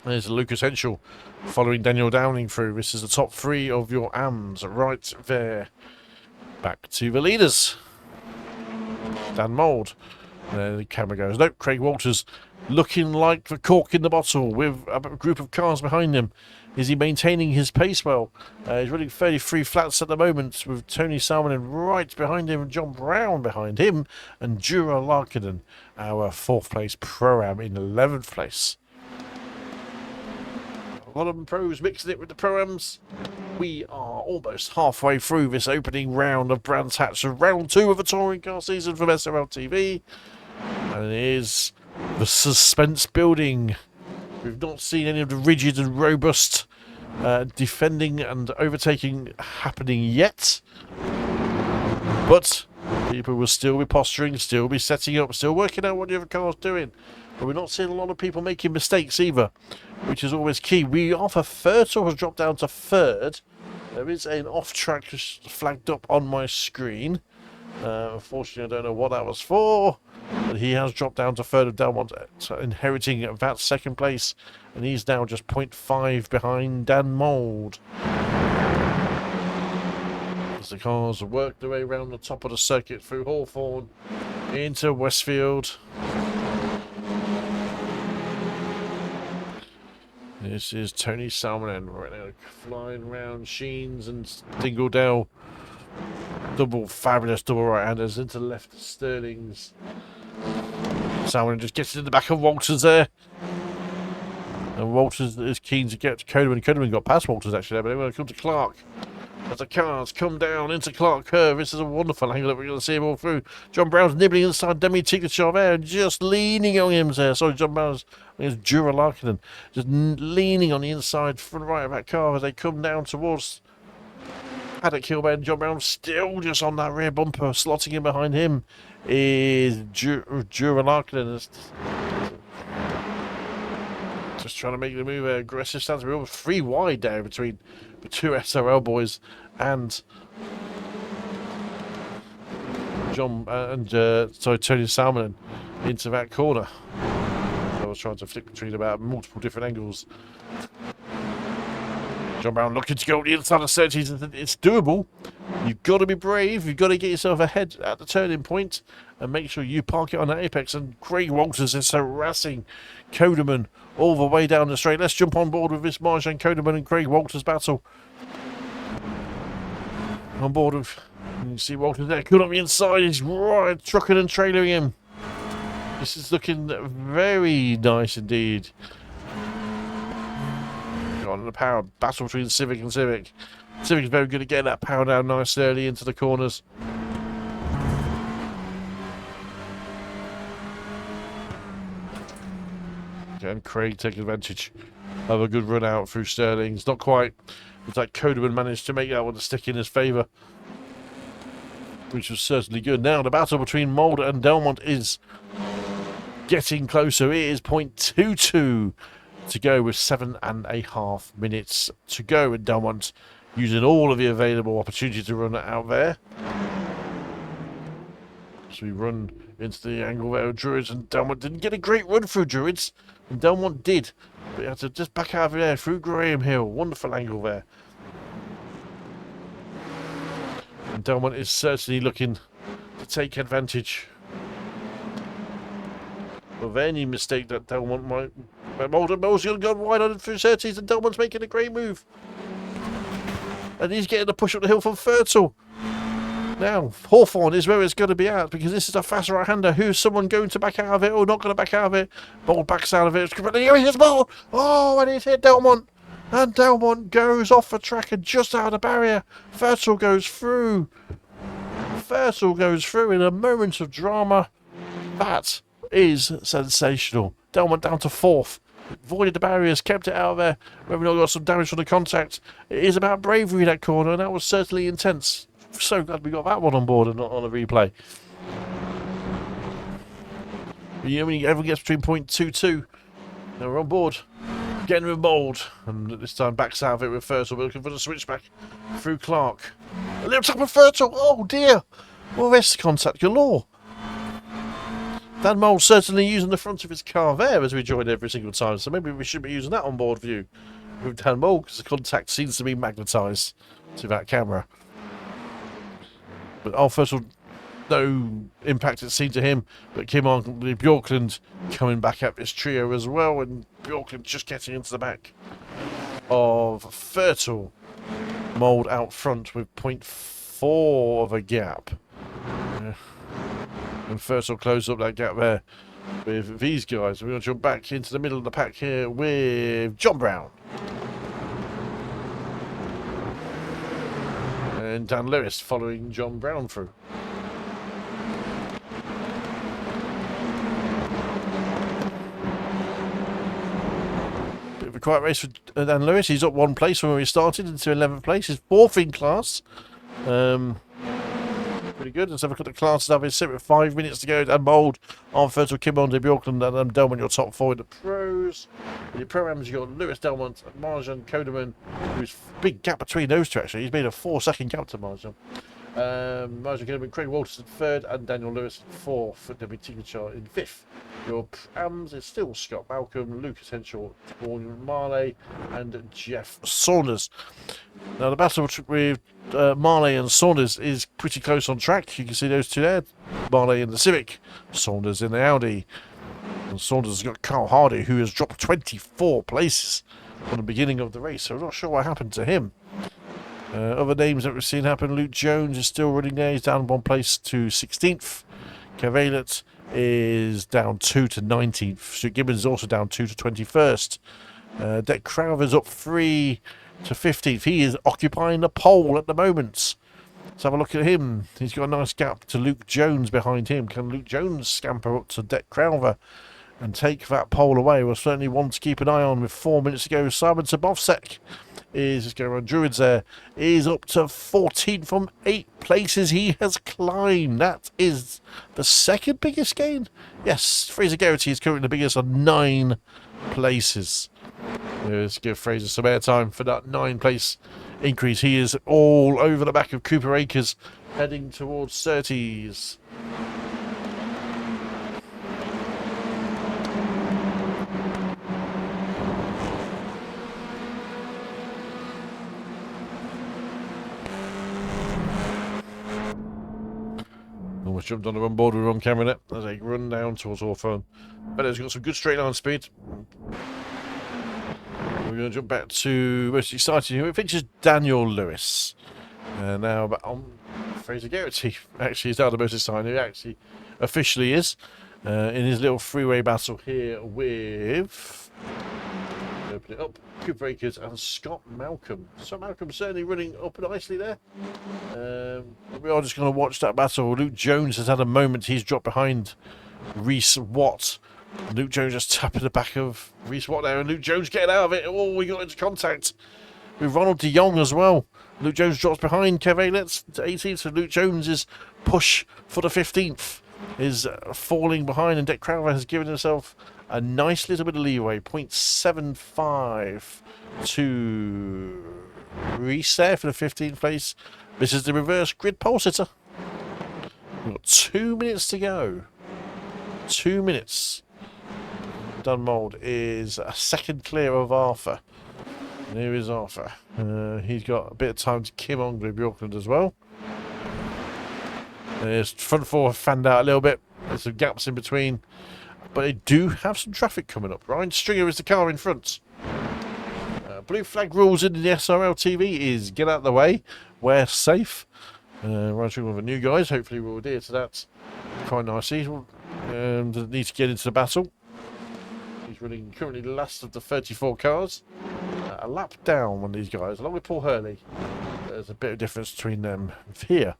There's Lucas Henschel following Daniel Downing through. This is the top 3 of your AMs right there. Back to the leaders. Dan Mould. There the camera goes. Nope, Craig Walters looking like the cork in the bottle with a group of cars behind him. Is he maintaining his pace well? He's running 33 flats at the moment with Tony Salmonen right behind him and John Brown behind him and Jura Larkinen, our 4th place Pro-Am in 11th place. A lot of them pros mixing it with the Pro-Ams. We are almost halfway through this opening round of Brands Hatch, of round 2 of the touring car season from SRLTV. And it is the suspense building. We've not seen any of the rigid and robust defending and overtaking happening yet. But people will still be posturing, still be setting up, still working out what the other car's doing. But we're not seeing a lot of people making mistakes either, which is always key. Arthur Fertel has dropped down to 3rd. There is an off-track flagged up on my screen. Unfortunately, I don't know what that was for. But he has dropped down to 3rd of Delmont, inheriting that 2nd place. And he's now just 0.5 behind Dan Mould. As the cars work their way around the top of the circuit through Hawthorne into Westfield. This is Tony Salmonen right now flying around Sheens and Dingledale. Fabulous double right-handers into left Sterling's. Salmonen just gets in the back of Walters there. And Walters is keen to get to Codeman. Codeman got past Walters actually, but they're going to come to Clark. As the cars come down into Clark Curve, this is a wonderful angle that we're going to see him all through. John Brown's nibbling inside Demi Tigler and just leaning on him there. Sorry, John Brown's, I think it's Jura Larkinen, just leaning on the inside front right of that car as they come down towards Paddock Hillbend. John Brown still just on that rear bumper. Slotting in behind him is Jura Larkinen. Just trying to make the move. Aggressive stance. We're over 3 wide there between the 2 SRL boys and Tony Salmonen into that corner. So I was trying to flick between about multiple different angles. John Brown looking to go on the inside of 30s. It's doable. You've got to be brave. You've got to get yourself ahead at the turning point and make sure you park it on that apex. And Craig Walters is harassing Codeman all the way down the straight. Let's jump on board with this Marjan Codeman and Craig Walters battle. On board with, you see Walters there, good on the inside. He's right, trucking and trailering him. This is looking very nice indeed. On the power battle between Civic and Civic. Civic is very good at getting that power down nice early into the corners. And Craig taking advantage of a good run out through Sterling's. Not quite. It's like Codeman managed to make that one to stick in his favour, which was certainly good. Now the battle between Mould and Delmont is getting closer. It is 0.22 to go with 7.5 minutes to go, and Delmont using all of the available opportunity to run it out there. So we run into the angle there of Druids, and Delmont didn't get a great run through Druids, and Delmont did, but he had to just back out of there through Graham Hill. Wonderful angle there. And Delmont is certainly looking to take advantage of any mistake that Delmont might. Mold's gone wide on through 30s, and Delmont's making a great move. And he's getting the push up the hill from Fertel. Now, Hawthorne is where it's going to be at, because this is a fast right-hander. Who's someone going to back out of it or not going to back out of it? Mould backs out of it. Here's Mould. Oh, and he's hit Delmont. And Delmont goes off the track and just out of the barrier. Fertel goes through. Fertel goes through in a moment of drama. That is sensational. Delmont down to 4th. Avoided the barriers, kept it out of there. Maybe not got some damage from the contact. It is about bravery, that corner, and that was certainly intense. So glad we got that one on board and not on a replay. You only ever gets between 0.22. Now we're on board. Getting involved. And this time backs out of it with Fertel. We're looking for the switchback through Clark. A little top of Fertel. Oh dear. Well, rest contact galore. Dan Mole certainly using the front of his car there as we join every single time, so maybe we should be using that on board view with Dan Mole because the contact seems to be magnetised to that camera. But Fertel, no impact it seemed to him, but Kim on Bjorklund coming back up this trio as well, and Bjorklund just getting into the back of Fertel. Mould out front with 0.4 of a gap. And Fertel closed up that gap there with these guys. We're going to jump back into the middle of the pack here with John Brown. And Dan Lewis following John Brown through. Bit of a quiet race for Dan Lewis. He's up 1 place from where he started into 11th place. He's 4th in class. Pretty good. Let's have a look at the classes. I've been set with 5 minutes to go. And Mould, on Fertel, Kimon, De Bjorklund, and Delmont, your top 4 in the pros. In the programs, you've got Lewis, Delmont, Marjan, Kodeman, who's big gap between those two, actually. He's made a 4-second gap to Marjan. Marjan Kodeman, Craig Walters in 3rd, and Daniel Lewis in 4th, and Debbie TCR in 5th. Your prams is still Scott Malcolm, Lucas Henshaw, Morgan Marley, and Jeff Saunders. Now, the battle with Marley and Saunders is pretty close on track. You can see those two there. Marley in the Civic, Saunders in the Audi. And Saunders has got Carl Hardy, who has dropped 24 places from the beginning of the race. So I'm not sure what happened to him. Other names that we've seen happen. Luke Jones is still running there. He's down 1 place to 16th. Kev is down 2 to 19th. Stuart Gibbons is also down 2 to 21st. Deck Crowther's up 3 to 15th. He is occupying the pole at the moment. Let's have a look at him. He's got a nice gap to Luke Jones behind him. Can Luke Jones scamper up to Deck Crowther and take that pole away? Well, certainly one to keep an eye on with 4 minutes to go. Simon Sabovsek is just going around Druids there. Is up to 14 from 8 places. He has climbed. That is the 2nd biggest gain. Yes, Fraser Garrity is currently the biggest on 9 places. Let's give Fraser some airtime for that 9-place increase. He is all over the back of Cooper Akers, heading towards 30s. Almost jumped on the run board with wrong camera net as they run down towards Hawthorne. But he's got some good straight line speed. We're going to jump back to most exciting here. It features Daniel Lewis. Now on Fraser Garrity. Actually, he's now the most exciting. He actually officially is in his little freeway battle here with. Open it up. Cooper Akers and Scott Malcolm. Scott Malcolm certainly running up nicely there. We are just going to watch that battle. Luke Jones has had a moment. He's dropped behind Reese Watt. Luke Jones just tapping the back of Reese Watt there, and Luke Jones getting out of it. Oh, we got into contact with Ronald de Jong as well. Luke Jones drops behind Kev Aylett to 18th, so Luke Jones's push for the 15th is falling behind, and Deck Crowther has given himself a nice little bit of leeway. 0.75 to Reese there for the 15th place. This is the reverse grid pole sitter. We've got 2 minutes to go. 2 minutes. Dunmold is a second clear of Arthur. And here is Arthur. He's got a bit of time to Kim Ongley Bjorklund as well. His front 4 fanned out a little bit. There's some gaps in between. But they do have some traffic coming up. Ryan Stringer is the car in front. Blue flag rules in the SRLTV is get out of the way, wear safe. Ryan Stringer, one of the new guys. Hopefully we'll adhere to that quite nicely. Doesn't need to get into the battle. He's running currently the last of the 34 cars. a lap down on these guys, along with Paul Hurley. There's a bit of difference between them here.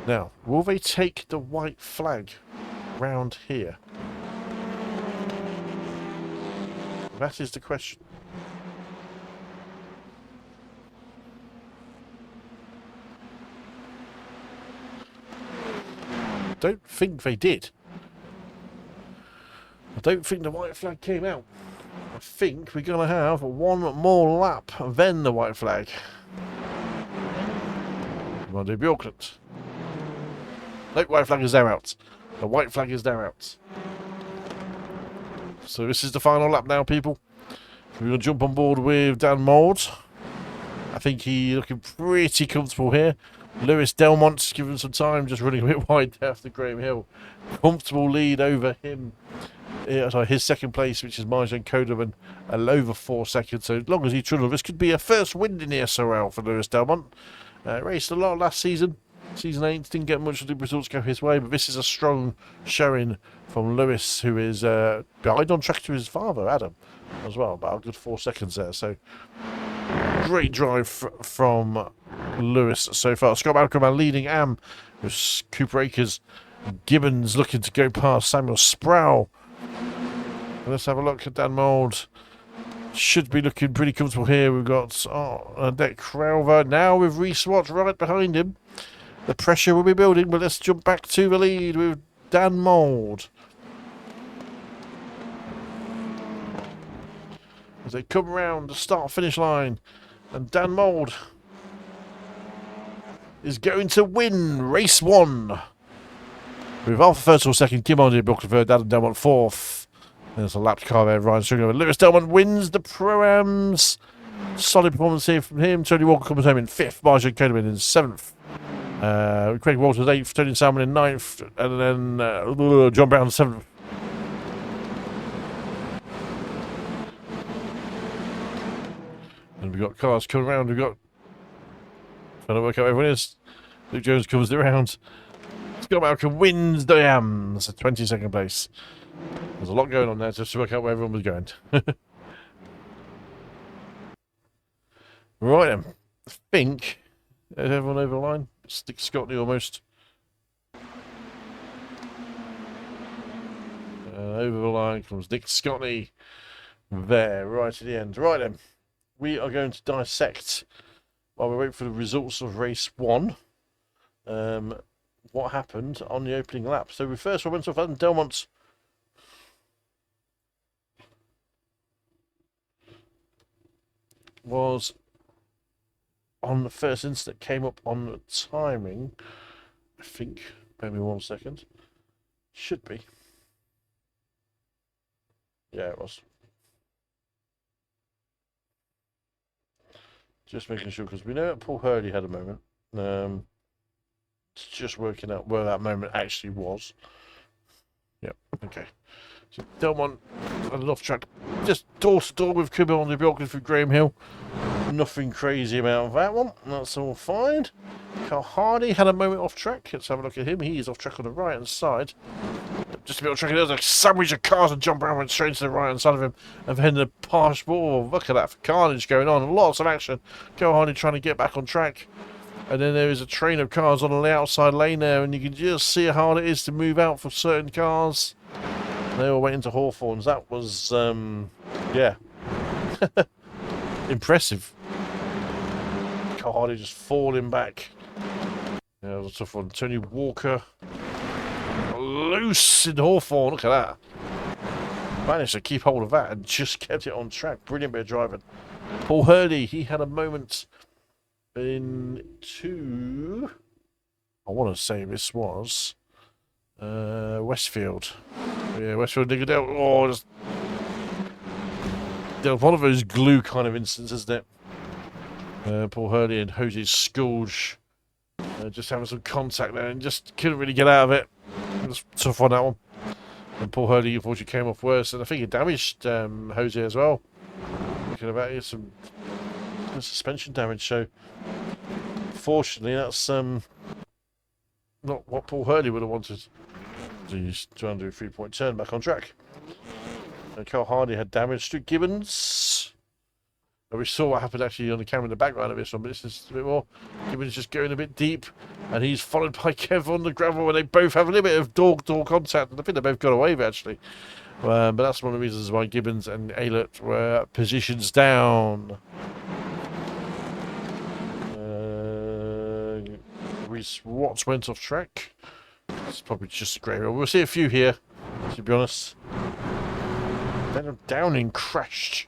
Now, will they take the white flag round here? That is the question. I don't think they did. I don't think the white flag came out. I think we're going to have one more lap, then the white flag. Come on, do Auckland. Nope, white flag is now out. The white flag is now out. So this is the final lap now, people. We're going to jump on board with Dan Mould. I think he's looking pretty comfortable here. Lewis Delmont's given some time, just running a bit wide there after Graham Hill. Comfortable lead over him. Yeah, sorry, his second place, which is Marjan Koderman, over 4 seconds. So as long as he trundles, this could be a first win in the SRL for Lewis Delmont. Raced a lot last season. Season 8 didn't get much of the results go his way, but this is a strong showing from Lewis, who is behind on track to his father, Adam, as well. About a good 4 seconds there. So great drive from Lewis so far. Scott Malcolm leading Am with Cooper Akers. Gibbons looking to go past Samuel Sproul. Let's have a look at Dan Mould. Should be looking pretty comfortable here. We've got Deck Crowver now with Reese Watts right behind him. The pressure will be building, but let's jump back to the lead with Dan Mould. As they come around the start-finish line, and Dan Mould is going to win race 1. With Alpha first or second, Kim Ondi Brooklyn third, Adam Delmont fourth. There's a lapped car there, Ryan Stringer. Lewis Delmont wins the Pro-Ams. Solid performance here from him. Tony Walker comes home in 5th, Marjan Koderman in 7th. Craig Walters 8th, Tony Salmon in 9th, and then John Brown 7th. And we've got cars coming around. We've got trying to work out where everyone is. Luke Jones comes around. Scott Malcolm wins the Ams at 22nd place. There's a lot going on there just to work out where everyone was going. Right then. I think is everyone over the line? Stick Scotty almost. Over the line comes Dick Scotty. There, right at the end. Right then. We are going to dissect, while we wait for the results of race 1, what happened on the opening lap. So we first went off Adam Delmont. Was on the first instant, came up on the timing, I think. Bear me 1 second. Should be. Yeah, it was. Just making sure, because we know that Paul Hurley had a moment. It's just working out where that moment actually was. Yep, okay. So Delmont had an off track, just door to door with Kubo on the Bjorken through Graham Hill. Nothing crazy about that one. That's all fine. Carl Hardy had a moment off track. Let's have a look at him. He is off track on the right hand side. Just a bit off track. There's a sandwich of cars, and John Brown went straight to the right hand side of him. And then the partial ball. Look at that carnage going on. Lots of action. Carl Hardy trying to get back on track. And then there is a train of cars on the outside lane there, and you can just see how hard it is to move out for certain cars. They all went into Hawthorns. That was, yeah, impressive. Carl Hardy just falling back. Yeah, that was a tough one. Tony Walker loose in Hawthorn. Look at that. Managed to keep hold of that and just kept it on track. Brilliant bit of driving. Paul Hurley, he had a moment into, I want to say this was Westfield. Yeah, Westfield Niggerdale. Oh, just one of those glue kind of instances, isn't it? Paul Hurley and Jose Scourge just having some contact there and just couldn't really get out of it. It was tough on that one. And Paul Hurley unfortunately came off worse, and I think he damaged Jose as well. Looking about here, some suspension damage. So fortunately, that's not what Paul Hurley would have wanted. So he's trying to do a 3-point turn back on track. And Carl Hardy had damage to Gibbons. And we saw what happened actually on the camera in the background of this one, but this is a bit more. Gibbons just going a bit deep, and he's followed by Kev on the gravel, and they both have a little bit of door contact. And I think they both got away with it, actually. But that's one of the reasons why Gibbons and Aylett were positions down. Reese Watts went off track. It's probably just a grey roll. We'll see a few here, to be honest. Then Downing crashed.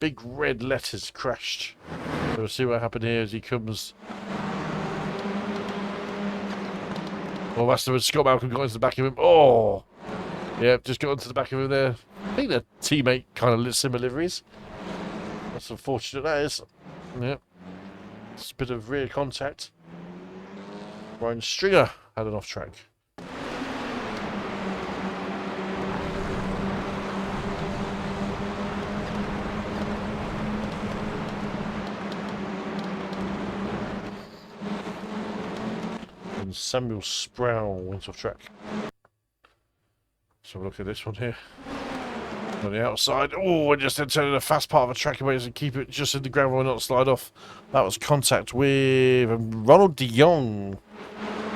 Big red letters crashed. So we'll see what happened here as he comes. Well, that's the Scott Malcolm got into the back of him. Oh! Yeah, just got into the back of him there. I think their teammate kind of similar liveries. That's unfortunate, that is. Yeah. It's a bit of rear contact. Ryan Stringer had an off track. And Samuel Sproul went off track. So look at this one here. On the outside. Oh, and just then turning a fast part of a track away and keep it just in the gravel and not slide off. That was contact with Ronald de Jong.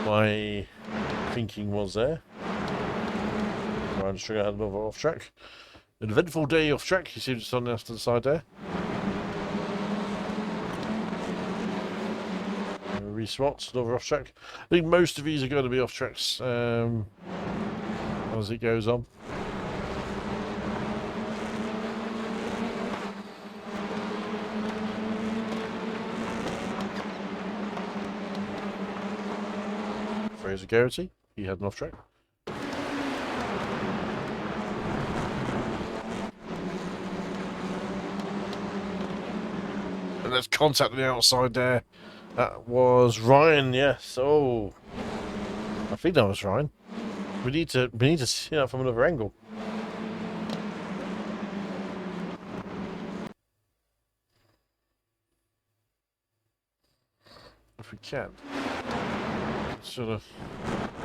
My thinking was there. Ryan Stringer had another off track. An eventful day off track. You see it's on the left hand side there. Reese Watts, another off track. I think most of these are going to be off tracks as it goes on. Fraser Garrity, he had an off track. And there's contact on the outside there. That was Ryan, yes. Oh, I think that was Ryan. We need to see that from another angle. If we can. Sort of.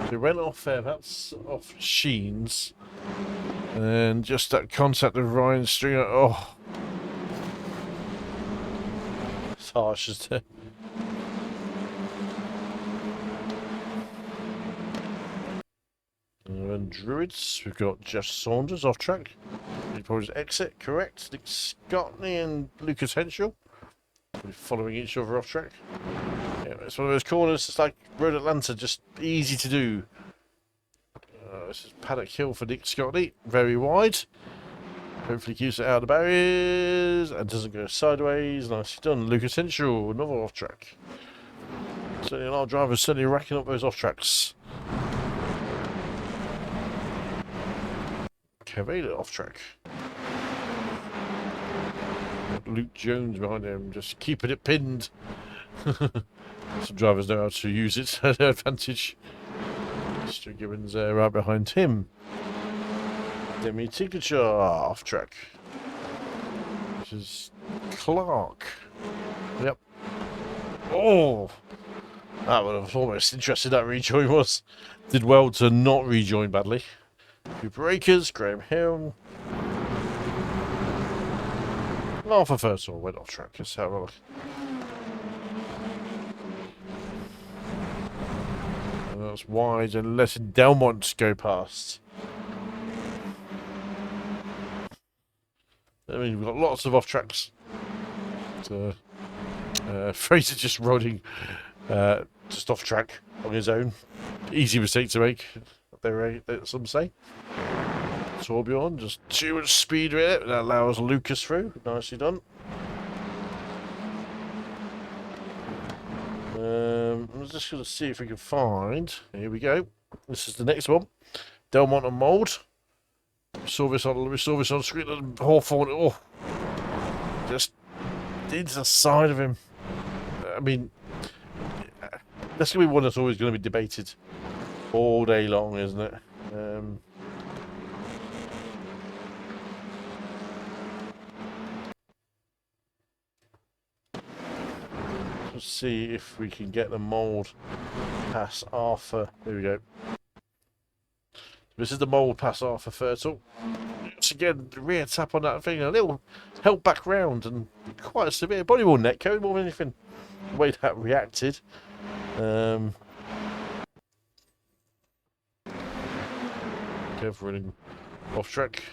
They went off there. That's off Sheens. And just that contact of Ryan Stringer. Oh. It's harsh, isn't it? And Druids, we've got Jeff Saunders off track. He probably exit, correct. Nick Scotney and Lucas Henschel. We're following each other off track. Yeah, it's one of those corners, it's like Road Atlanta, just easy to do. This is Paddock Hill for Nick Scotney, very wide. Hopefully keeps it out of the barriers and doesn't go sideways. Nicely done. Lucas Henschel, another off track. Certainly a lot of drivers certainly racking up those off tracks. Kev off track. Luke Jones behind him, just keeping it pinned. Some drivers know how to use it to their advantage. Mr. Gibbons right behind him. Demi Tiglature off track. Which is Clark. Yep. Oh! That would have almost interested that rejoin was. Did well to not rejoin badly. Two breakers, Graham Hill. Arthur Fertile went off track. Let's have a look. And that's wide and letting Delmont go past. I mean, we've got lots of off tracks. So, Fraser just riding just off track on his own. Easy mistake to make. Some say. Torbjorn, just too much speed with it. That allows Lucas through. Nicely done. I'm just going to see if we can find. Here we go. This is the next one. Delmont and Mould. We saw this on screen. And Hawthorne. Oh, just into the side of him. I mean, that's going to be one that's always going to be debated all day long, isn't it? Let's see if we can get the Mould past Arthur. There we go. This is the Mould past Arthur Fertile. Lewis again, rear tap on that thing, a little held back round, and quite a severe body more netcode more than anything. The way that reacted. Careful running off track.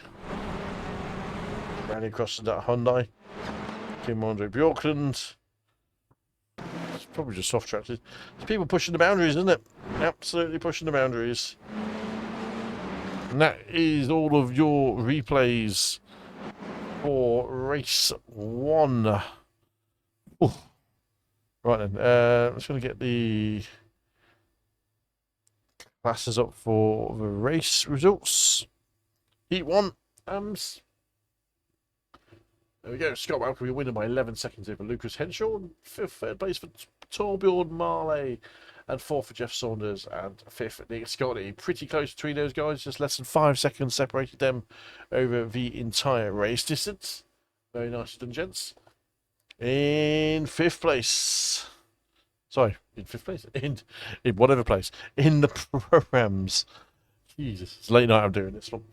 Rally across to that Hyundai. Kim Andre Bjorkland. It's probably just soft tracked. It's people pushing the boundaries, isn't it? Absolutely pushing the boundaries. And that is all of your replays for race 1. Ooh. Right then, I'm just going to get the classes up for the race results. Heat 1. There we go. Scott Malcolm, winner by 11 seconds over Lucas Henshaw. Third place for Torbjorn Marley. And 4th for Jeff Saunders. And 5th, Nick Scotty. Pretty close between those guys. Just less than 5 seconds separated them over the entire race distance. Very nice done, gents. In 5th place. Sorry, in 5th place? In whatever place. In the programs. Jesus, it's late night I'm doing this one.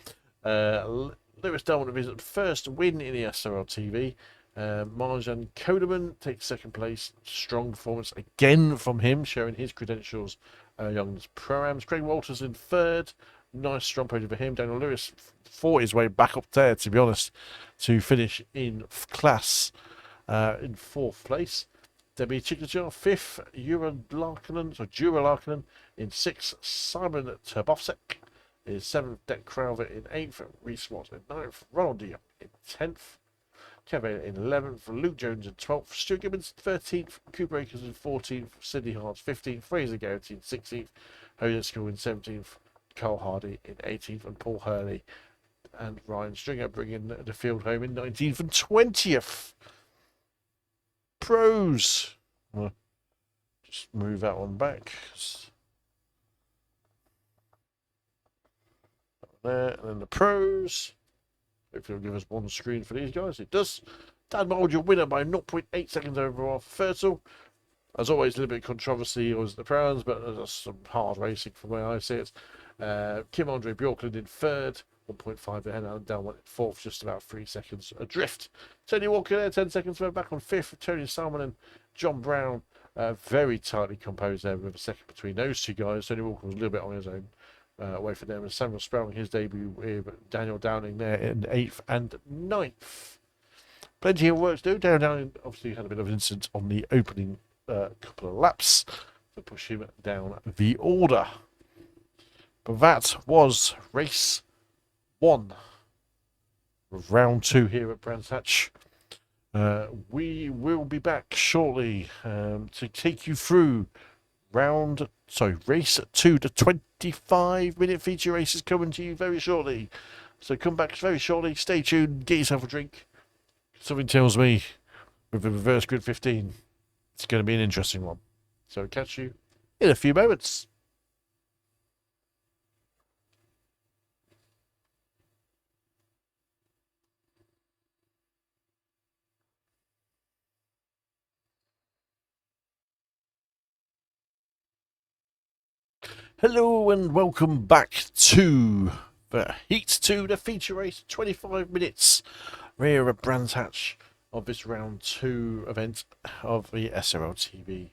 Lewis Delmont with his first win in the SRLTV. Marjan Kodeman takes 2nd place. Strong performance again from him, showing his credentials young programs. Craig Walters in 3rd. Nice strong podium for him. Daniel Lewis fought his way back up there, to be honest, to finish in class in 4th place. Debbie Chiklajar, 5th. Jura Larkinen in 6th. Simon Turbovsek is 7th. Deck Crowther in 8th. Reese Watt in 9th. Ronald Dion in 10th. Kevin in 11th. Luke Jones in 12th. Stuart Gibbons 13th. Cooper Akers in 14th. Sidney Harts 15th. Fraser Garrity in 16th. Jose School in 17th. Carl Hardy in 18th. And Paul Hurley and Ryan Stringer bringing the field home in 19th and 20th. Pros. I'll just move that one back. There, and then the pros. Hopefully it'll give us one screen for these guys. It does. Dan Mould, your winner by 0.8 seconds over off Fertile. As always, a little bit of controversy was the pros, but there's some hard racing from where I see it. Kim Andre Bjorkland in 3rd, 1.5 ahead, and down one in 4th, just about 3 seconds adrift. Tony Walker there, 10 seconds back on 5th. Tony Salmon and John Brown, very tightly composed there with a second between those two guys. Tony Walker was a little bit on his own. Away from them, and Samuel Sprouting his debut with Daniel Downing there in 8th and 9th. Plenty of work to do. Daniel Downing obviously had a bit of an incident on the opening couple of laps to push him down the order. But that was race 1 of round 2 here at Brands Hatch. We will be back shortly to take you through race 2. The 25-minute feature race is coming to you very shortly. So come back very shortly. Stay tuned. Get yourself a drink. Something tells me with the reverse grid 15, it's going to be an interesting one. So catch you in a few moments. Hello and welcome back to the Heat 2, the feature race, 25 minutes, rear of Brands Hatch of this round 2 event of the SRLTV.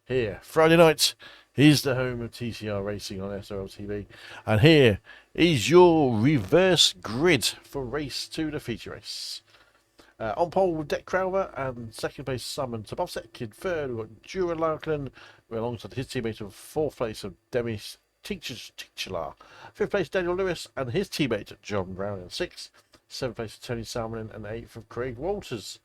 Here, Friday night is the home of TCR Racing on SRLTV, and here is your reverse grid for race 2, the feature race. On pole with Deck Crowther and 2nd place Simon Tabovsek. In 3rd, we've got Jura Larkinen alongside his teammate of 4th place of Demis Titular. 5th place Daniel Lewis and his teammate John Brown in 6th. 7th place Tony Salmon and 8th of Craig Walters.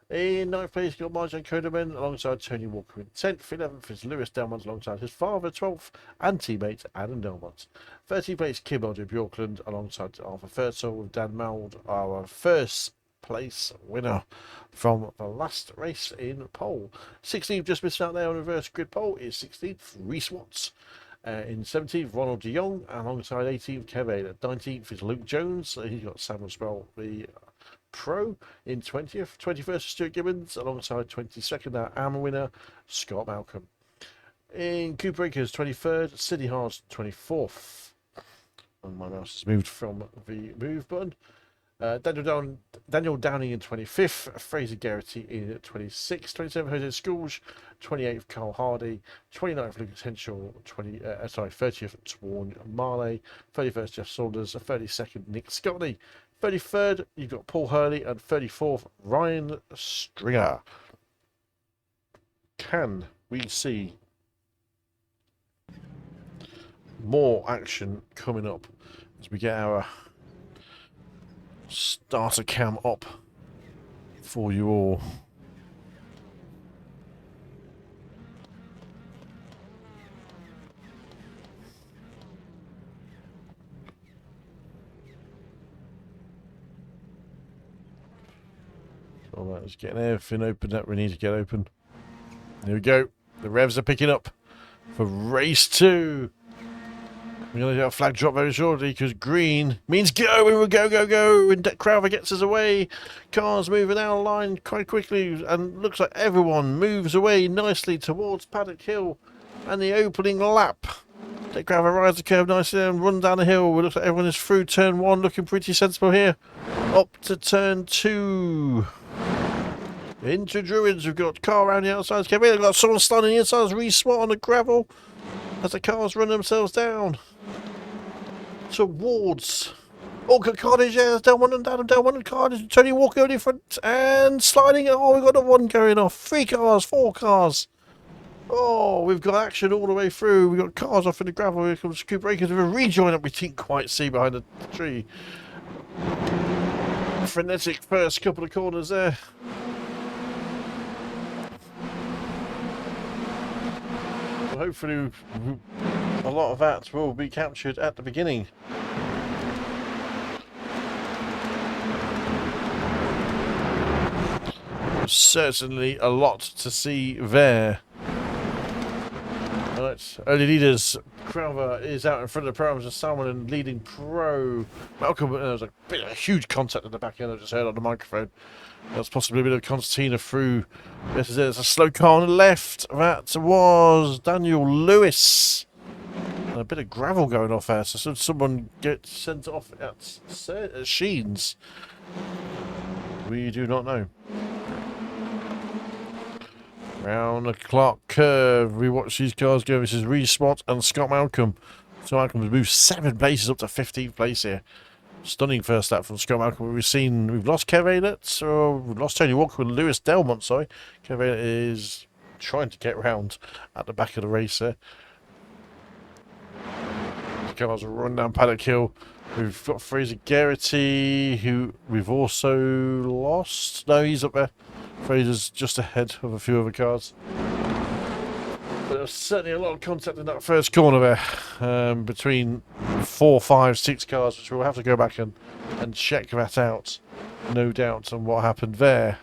In 9th place, you've got Marjan Kodeman alongside Tony Walker in 10th. 11th is Lewis Delmont alongside his father, 12th, and teammate Adam Delmont. 13th place, Kim Andre Bjorkland alongside Arthur Fertile with Dan Mould, our first place winner from the last race in pole. 16th, just missing out there on reverse grid pole, is 16th, Reese Watts. In 17th, Ronald de Jong alongside 18th, Kevin. At 19th is Luke Jones. He's got Samuel Sproul, the pro. In 20th, 21st, Stuart Gibbons alongside 22nd, our AMA winner, Scott Malcolm. In Cooper Akers, 23rd, Sidney Hart, 24th. And my mouse has moved from the move button. Daniel Downing in 25th, Fraser Garrity in 26th, 27th, Jose Schools, 28th, Carl Hardy, 29th, Lucas Henshaw, 30th, Twan Marley, 31st, Jeff Saunders, 32nd, Nick Scotty, 33rd, you've got Paul Hurley, and 34th, Ryan Stringer. Can we see more action coming up as we get our starter cam up for you all? All right, let's get everything open that we need to get open. There we go. The revs are picking up for race 2. We're going to do a flag drop very shortly because green means go. We will go, go, go. And Crowther gets us away. Cars moving out of line quite quickly. And looks like everyone moves away nicely towards Paddock Hill and the opening lap. Dick Crowther rides the curve nicely and runs down the hill. It looks like everyone is through turn 1, looking pretty sensible here. Up to turn 2. Into Druids, we've got car around the outside. We've got someone standing inside, re-swat on the gravel as the cars run themselves down towards. Oh, Carnage, yeah, down one and Carnage. Tony Walker in front and sliding. Oh, we've got another one going off. 3 cars, 4 cars. Oh, we've got action all the way through. We've got cars off in the gravel. Here comes Scoop Breakers with a rejoin that we didn't quite see behind the tree. Frenetic first couple of corners there. Hopefully a lot of that will be captured at the beginning. Certainly a lot to see there. Right, early leaders. Crowther is out in front of the pro. There's Salmon and leading pro. Malcolm, there was a huge contact at the back end I just heard on the microphone. That's possibly a bit of concertina through. This is it. It's a slow car on the left. That was Daniel Lewis. And a bit of gravel going off there. So someone gets sent off at Sheen's. We do not know. Round the clock curve. We watch these cars go. This is Reespot and Scott Malcolm. Scott Malcolm has moved 7 places up to 15th place here. Stunning first lap from Scott Malcolm. We've lost Kev Aylett, or we've lost Tony Walker with Lewis Delmont, sorry. Kev Aylett is trying to get round at the back of the race there. The cars run down Paddock Hill. We've got Fraser Garrity, who we've also lost. No, he's up there. Fraser's just ahead of a few other cars. But there's certainly a lot of contact in that first corner there, between 4, 5, 6 cars, which we'll have to go back and check that out, no doubt, on what happened there.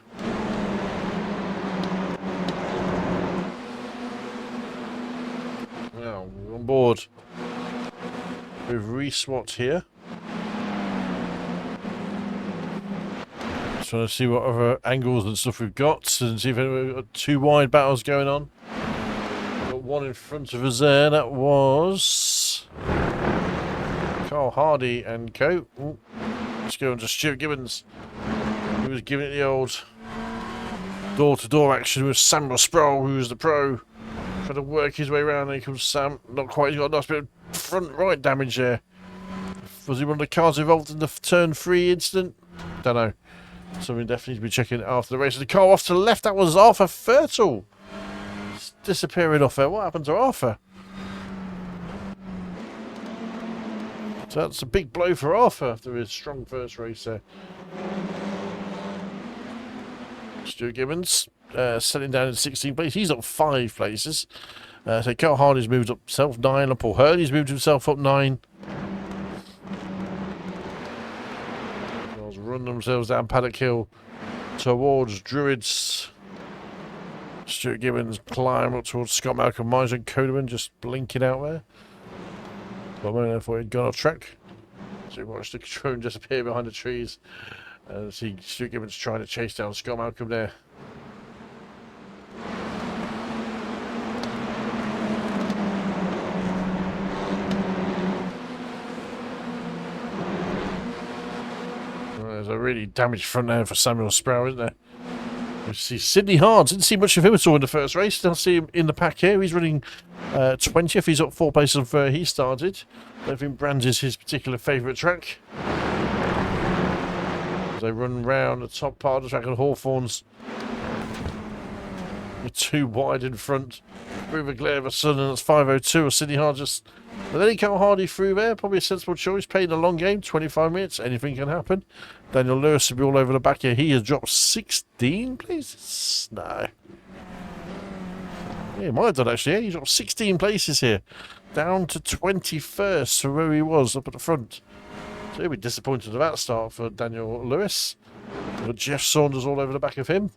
Now, we're on board with Reswat here. Trying to see what other angles and stuff we've got, and see if we've got 2 wide battles going on. Got one in front of us there. That was Carl Hardy and co. Ooh. Let's go on to Stuart Gibbons. He was giving it the old door-to-door action with Sam Sproul, who's the pro. Trying to work his way around. There comes Sam. Not quite. He's got a nice bit of front right damage there. Was he one of the cars involved in the turn 3 incident? Don't know. Something definitely to be checking after the race. The car off to the left, that was Arthur Fertile. It's disappearing off there. What happened to Arthur? So that's a big blow for Arthur after his strong first race there. Stuart Gibbons settling down in 16th place. He's up 5 places. So Carl Hardy's moved up himself 9, and Paul Hurley's moved himself up 9. Run themselves down Paddock Hill towards Druids. Stuart Gibbons climb up towards Scott Malcolm. Myers and Codeman just blinking out there. Well, I don't know if he'd gone off track. So we watched the drone disappear behind the trees. And see Stuart Gibbons trying to chase down Scott Malcolm there. There's a really damaged front there for Samuel Sproul, isn't there? We see Sidney Hards. Didn't see much of him at all in the first race. Still see him in the pack here. He's running 20th. He's up 4 places from where he started. I don't think Brands is his particular favourite track. As they run round the top part of the track, and Hawthorne's too wide in front. With a glare of a sun, and it's 5:02. Or Sidney Hards just. But then he came Hardy through there. Probably a sensible choice. Playing a long game, 25 minutes. Anything can happen. Daniel Lewis will be all over the back here. He has dropped 16 places. No. Yeah, he might have done actually. Yeah, he's dropped 16 places here. Down to 21st from where he was up at the front. So he'll be disappointed with that start for Daniel Lewis. But Jeff Saunders all over the back of him.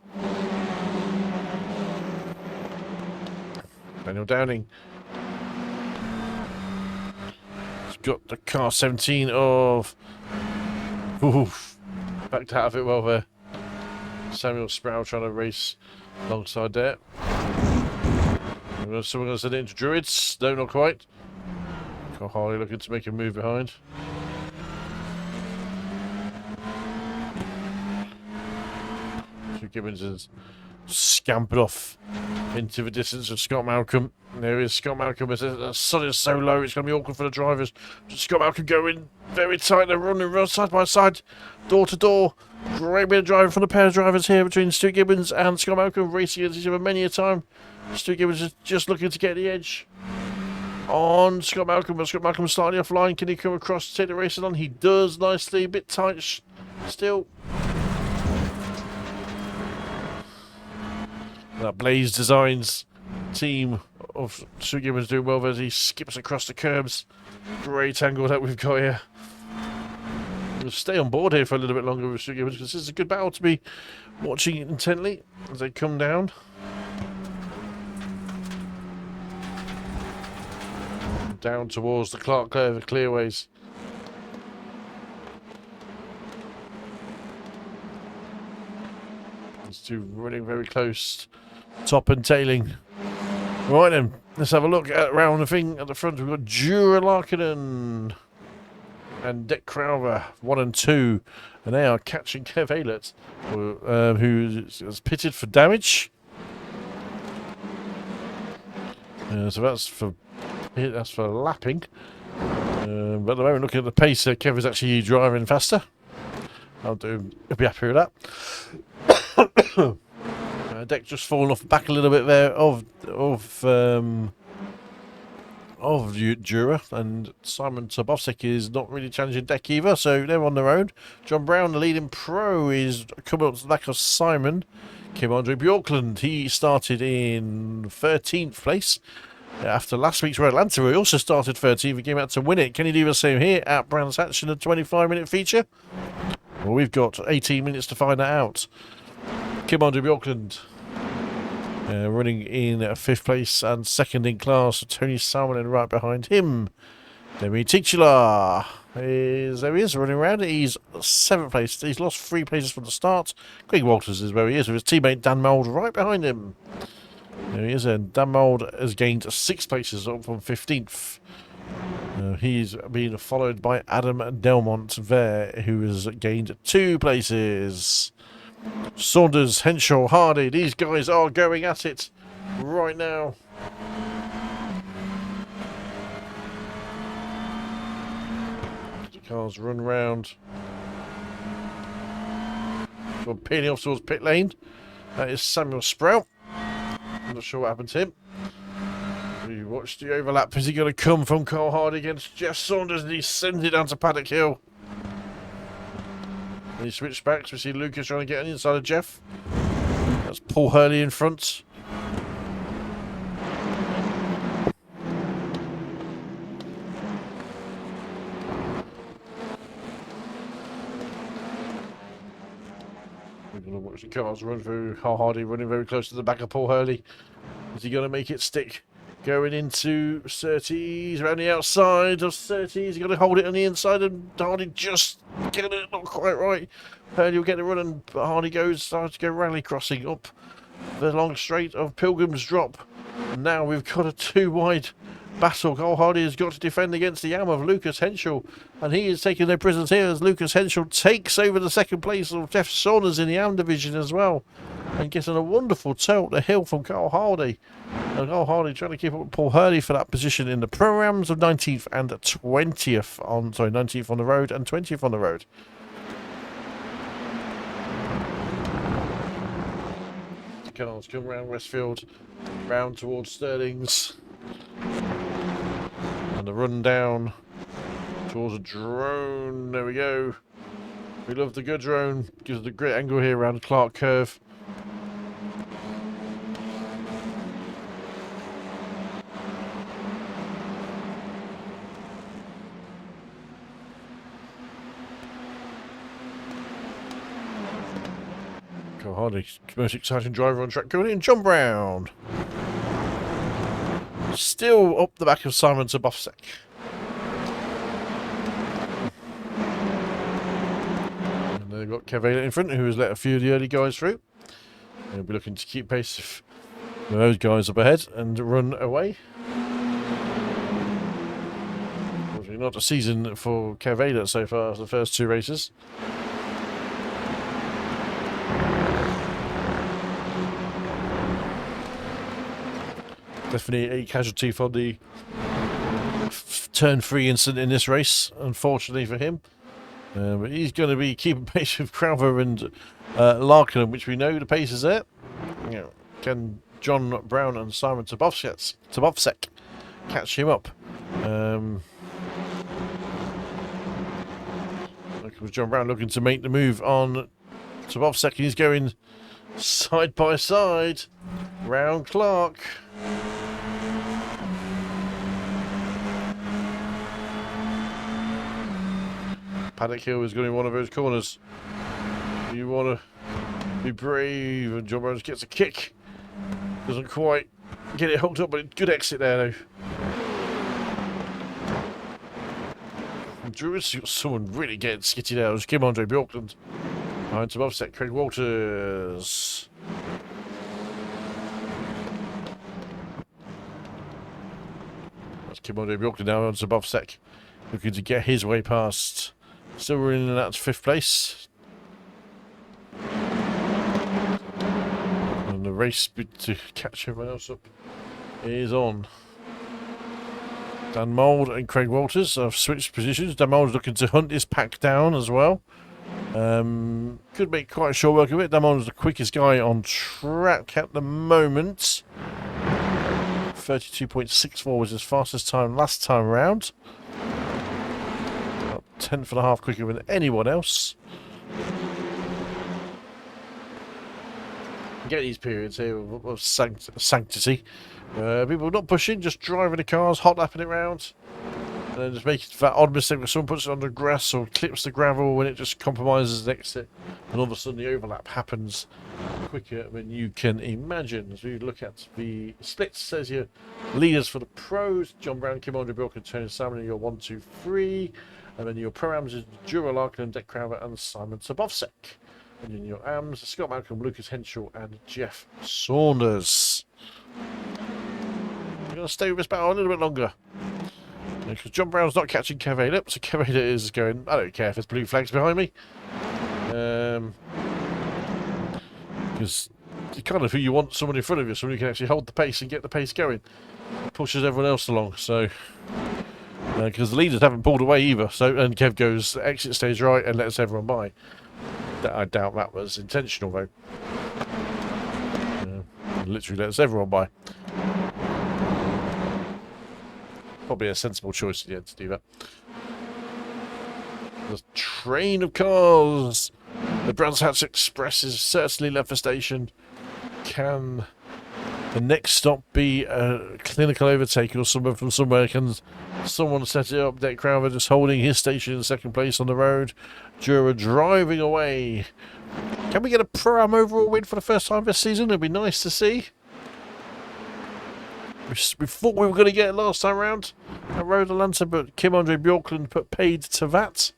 Daniel Downing. He's got the car 17 of... Oof. Backed out of it well there. Samuel Sproul trying to race alongside there. Someone going to send it into Druids. No, not quite. Carl Harley looking to make a move behind. Stu Gibbons has scampered off into the distance of Scott Malcolm. There is Scott Malcolm. The sun is so low, it's going to be awkward for the drivers. Scott Malcolm going very tight. They're running side by side, door to door. Great bit of driving from the pair of drivers here between Stu Gibbons and Scott Malcolm, racing against each other many a time. Stu Gibbons is just looking to get the edge on Scott Malcolm, but Scott Malcolm slightly offline. Can he come across to take the racing on? He does nicely, a bit tight still. That Blaze Designs team of Stu Gibbons doing well as he skips across the curbs. Great angle that we've got here. We'll stay on board here for a little bit longer with Stu Gibbons because this is a good battle to be watching intently as they come down. Down towards the Clark Clear clearways. These two running very close, top and tailing. Right then, let's have a look at around the thing at the front. We've got Jura Larkinen and Dick Crowther, 1 and 2, and they are catching Kev Aylett, who is pitted for damage. So that's for lapping. But at the moment, looking at the pace, Kev is actually driving faster. I'll be happy with that. Deck just fallen off the back a little bit there of Jura, and Simon Tobovsek is not really challenging Deck either, so they're on their own. John Brown, the leading pro, is coming up to the back of Simon. Kim Andre Bjorkland, he started in 13th place. After last week's Royal Atlanta, he also started 13th and came out to win it. Can he do the same here at Brands Hatch in a 25-minute feature? Well, we've got 18 minutes to find that out. Kim Andre Bjorkland running in 5th place and 2nd in class. Tony Salmon right behind him. Demi Titular there he is running around. He's 7th place. He's lost 3 places from the start. Greg Walters is where he is with his teammate Dan Mould right behind him. There he is, and Dan Mould has gained 6 places up from 15th. He's been followed by Adam Delmont there, who has gained 2 places. Saunders, Henshaw, Hardy, these guys are going at it right now. The cars run round. So peeling off towards pit lane. That is Samuel Sprout. I'm not sure what happened to him. We watched the overlap. Is he going to come from Carl Hardy against Jeff Saunders, and he sends it down to Paddock Hill? And he switched back. So we see Lucas trying to get on the inside of Jeff. That's Paul Hurley in front. We're going to watch the cars run through. Carl Hardy running very close to the back of Paul Hurley. Is he going to make it stick? Going into 30s, around the outside of 30s. He's going to hold it on the inside, and Hardy just getting it not quite right. Hurley will get the run, and Hardy starts to go rally crossing up the long straight of Pilgrim's Drop. And now we've got a 2 wide battle. Cole Hardy has got to defend against the arm of Lucas Henschel, and he is taking no prisoners here as Lucas Henschel takes over the second place of Jeff Saunders in the AM division as well, and getting a wonderful toe up the hill from Cole Hardy. And Cole Hardy trying to keep up with Paul Hurley for that position in the programs of 19th and 20th on 19th on the road and 20th on the road. Cars come round Westfield, round towards Stirling's, and the run down towards a drone. There we go. We love the good drone. Gives us a great angle here around Clark Curve. Cole Hardy, most exciting driver on track going in, John Brown. Still up the back of Simon Zabofsek. And they've got Kev in front, who has let a few of the early guys through. They'll be looking to keep pace with those guys up ahead and run away. Unfortunately, not a season for Kev so far, the first two races. Definitely a casualty for the turn 3 incident in this race, unfortunately for him. But he's going to be keeping pace with Crowther and Larkin, which we know the pace is there. You know, can John Brown and Simon Tabovsek catch him up? Look, John Brown looking to make the move on Tabovsek. He's going side by side round Clark. Paddock Hill is going to be one of those corners. You want to be brave, and John Brown gets a kick. Doesn't quite get it hooked up, but good exit there though. Drew has got someone really getting skitty there. It was Kim Andre Bjorkland. Behind some offset, Craig Walters. That's Kim Andre Bjorkland now on Zabovsek, looking to get his way past. Still running in that 5th place. And the race to catch everyone else up is on. Dan Mould and Craig Walters have switched positions. Dan Mould is looking to hunt his pack down as well. Could make quite short work of it. Dan Mould is the quickest guy on track at the moment. 32.64 was his fastest time last time round. 10th and a half quicker than anyone else. Get these periods here of sanctity. People not pushing, just driving the cars, hot lapping it round, and then just making that odd mistake where someone puts it on the grass or clips the gravel when it just compromises the exit, and all of a sudden the overlap happens quicker than you can imagine. As we look at the splits, says your leaders for the pros: John Brown, Kim Andre Bjork, and Tony Salmon. Your 1, 2, 3. And then your pro-ams is Jura Larkin and Dick Crowther and Simon Zabovsek. And in your AMs, Scott Malcolm, Lucas Henschel and Jeff Saunders. We're going to stay with this battle a little bit longer. Because John Brown's not catching Kev up, so Kev is going, I don't care if there's blue flags behind me. Because you're kind of who you want, someone in front of you, someone who can actually hold the pace and get the pace going. Pushes everyone else along, so... because the leaders haven't pulled away either, so and Kev goes exit stage right and lets everyone by. I doubt that was intentional though. Literally lets everyone by. Probably a sensible choice in the end to do that. The train of cars. The Brands Hatch Express is certainly left the station. Can the next stop be a clinical overtake or someone from somewhere? Can someone set it up? Dick Crowther just holding his station in 2nd place on the road. Jura driving away. Can we get a Pro-Am overall win for the first time this season? It'd be nice to see. We thought we were going to get it last time round at Road Atlanta, but Kim Andre Bjorkland put paid to that.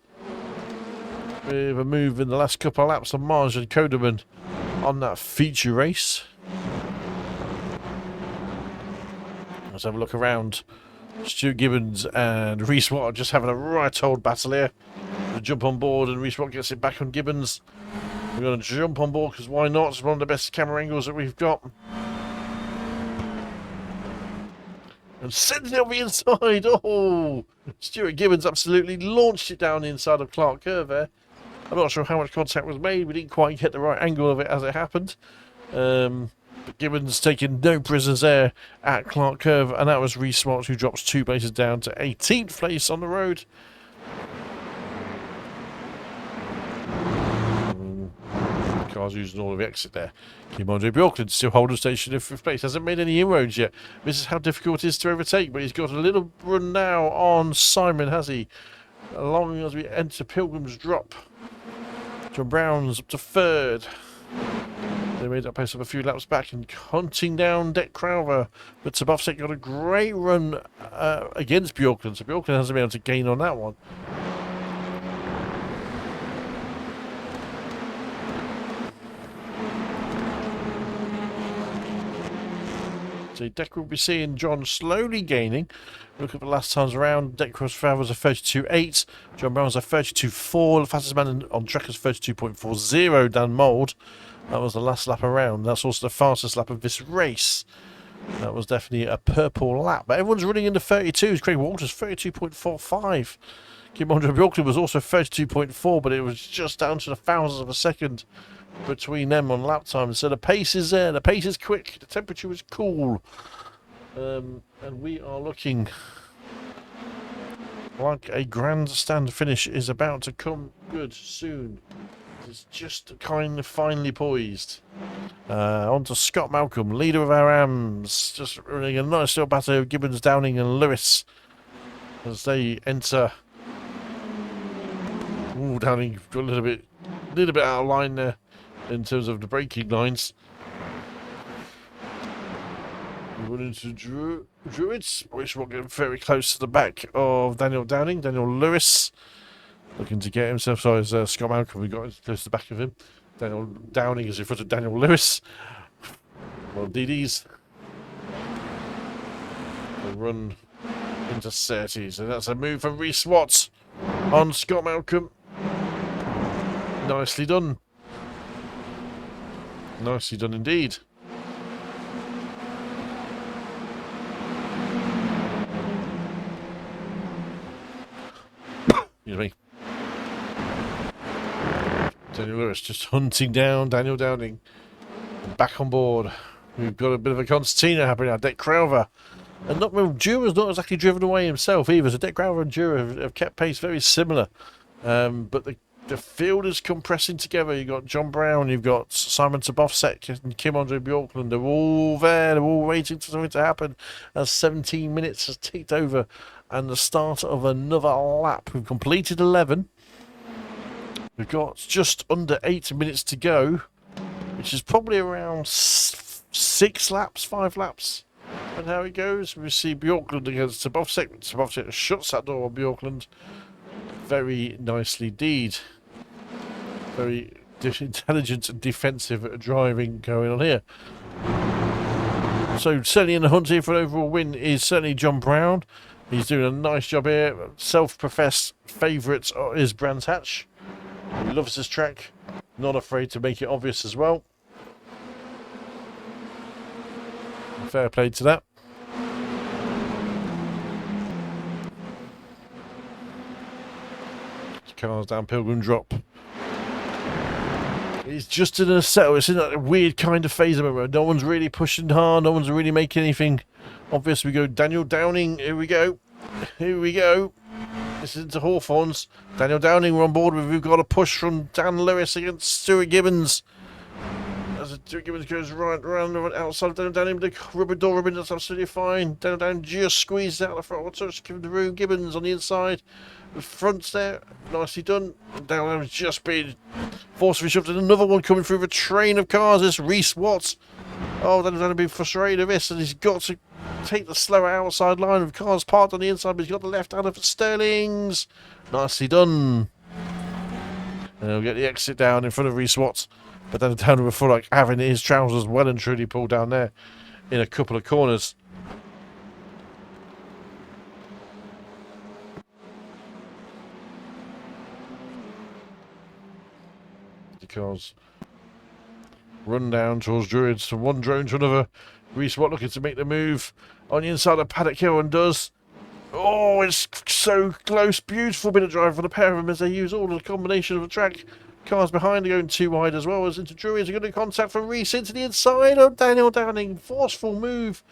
With a move in the last couple of laps on Marge and Koderman on that feature race. Let's have a look around Stuart Gibbons and Reece Watt are just having a right old battle here. They jump on board and Reece Watt gets it back on Gibbons. We're going to jump on board because why not? It's one of the best camera angles that we've got. And sends it on the inside. Oh, Stuart Gibbons absolutely launched it down the inside of Clark Curve there. I'm not sure how much contact was made. We didn't quite get the right angle of it as it happened. But Gibbons taking no prisoners there at Clark Curve. And that was Reece Watt, who drops 2 places down to 18th place on the road. Cars using all of the exit there. Kim Andre Bjorklund still holding station in 5th place. Hasn't made any inroads yet. This is how difficult it is to overtake. But he's got a little run now on Simon, has he? Along as we enter Pilgrim's Drop. John Brown's up to 3rd. They made that pace up a few laps back and hunting down Dick Crowther. But Sabovsek got a great run against Bjorklund. So Bjorklund hasn't been able to gain on that one. So Deck will be seeing John slowly gaining. Look at the last times around. Deck Crowther was a 32.8. John Brown was a 32.4. The fastest man on track is 32.40. Dan Mould. That was the last lap around. That's also the fastest lap of this race. That was definitely a purple lap. But everyone's running into 32s. Craig Walters 32.45. Kim Andre Bjorklund was also 32.4, but it was just down to the thousandth of a second between them on lap time. So the pace is there, the pace is quick, the temperature is cool, and we are looking like a grandstand finish is about to come good soon. It's just kind of finely poised. On to Scott Malcolm, leader of our AMs, just running a nice little battle of Gibbons, Downing and Lewis as they enter. Ooh, Downing got a little bit out of line there in terms of the braking lines. We run into Druids, which will get very close to the back of Daniel Downing. Daniel Lewis looking to get himself, sorry, it's Scott Malcolm, we got close to the back of him. Daniel Downing is in front of Daniel Lewis. Well, DDs. They run into 30, so that's a move from Reece Watt on Scott Malcolm. Nicely done. Nicely done indeed. Excuse me. Daniel Lewis just hunting down Daniel Downing. Back on board. We've got a bit of a concertina happening now. Dick Crowther. And Dura's not exactly driven away himself either. So Dick Crowther and Dura have kept pace very similar. But the field is compressing together. You've got John Brown, you've got Simon Sabovsek and Kim Andre Bjorklund. They're all there. They're all waiting for something to happen as 17 minutes has ticked over and the start of another lap. We've completed 11. We've got just under 8 minutes to go, which is probably around 6 laps, 5 laps. And how it goes, we see Bjorklund against Sabovsek. Sabovsek shuts that door on Bjorklund. Very nicely indeed. Very intelligent and defensive driving going on here. So certainly in the hunt here for an overall win is certainly John Brown. He's doing a nice job here. Self-professed favourite is Brands Hatch. He loves this track. Not afraid to make it obvious as well. Fair play to that. Cars down Pilgrim Drop. It's just in a settle. It's in a weird kind of phase of it where no one's really pushing hard. No one's really making anything obvious. We go Daniel Downing. Here we go. Here we go. This is into Hawthorns. Daniel Downing we're on board with. We've got a push from Dan Lewis against Stuart Gibbons. As Stuart Gibbons goes right around outside of Daniel Downing, the rubber door ribbon, that's absolutely fine. Daniel Downing just squeezed out the front. Just give the room. Gibbons on the inside. The front's there. Nicely done. Daniel Downing's just been forcefully shoved in. Another one coming through the train of cars. This Reece Watt. Oh, Daniel Downing been frustrated with this, and he's got to take the slower outside line of cars parked on the inside, but he's got the left hand of Sterling's. Nicely done. And he'll get the exit down in front of Reece Watt. But then Downing will feel like having his trousers well and truly pulled down there in a couple of corners. cars run down towards Druids from one drone to another. Reese Watt looking to make the move on the inside of Paddock Hill and does. Oh, it's so close. Beautiful bit of drive for the pair of them as they use all the combination of the track. Cars behind are going too wide as well as into Druids. Are going to contact from Reese into the inside of Daniel Downing. Forceful move.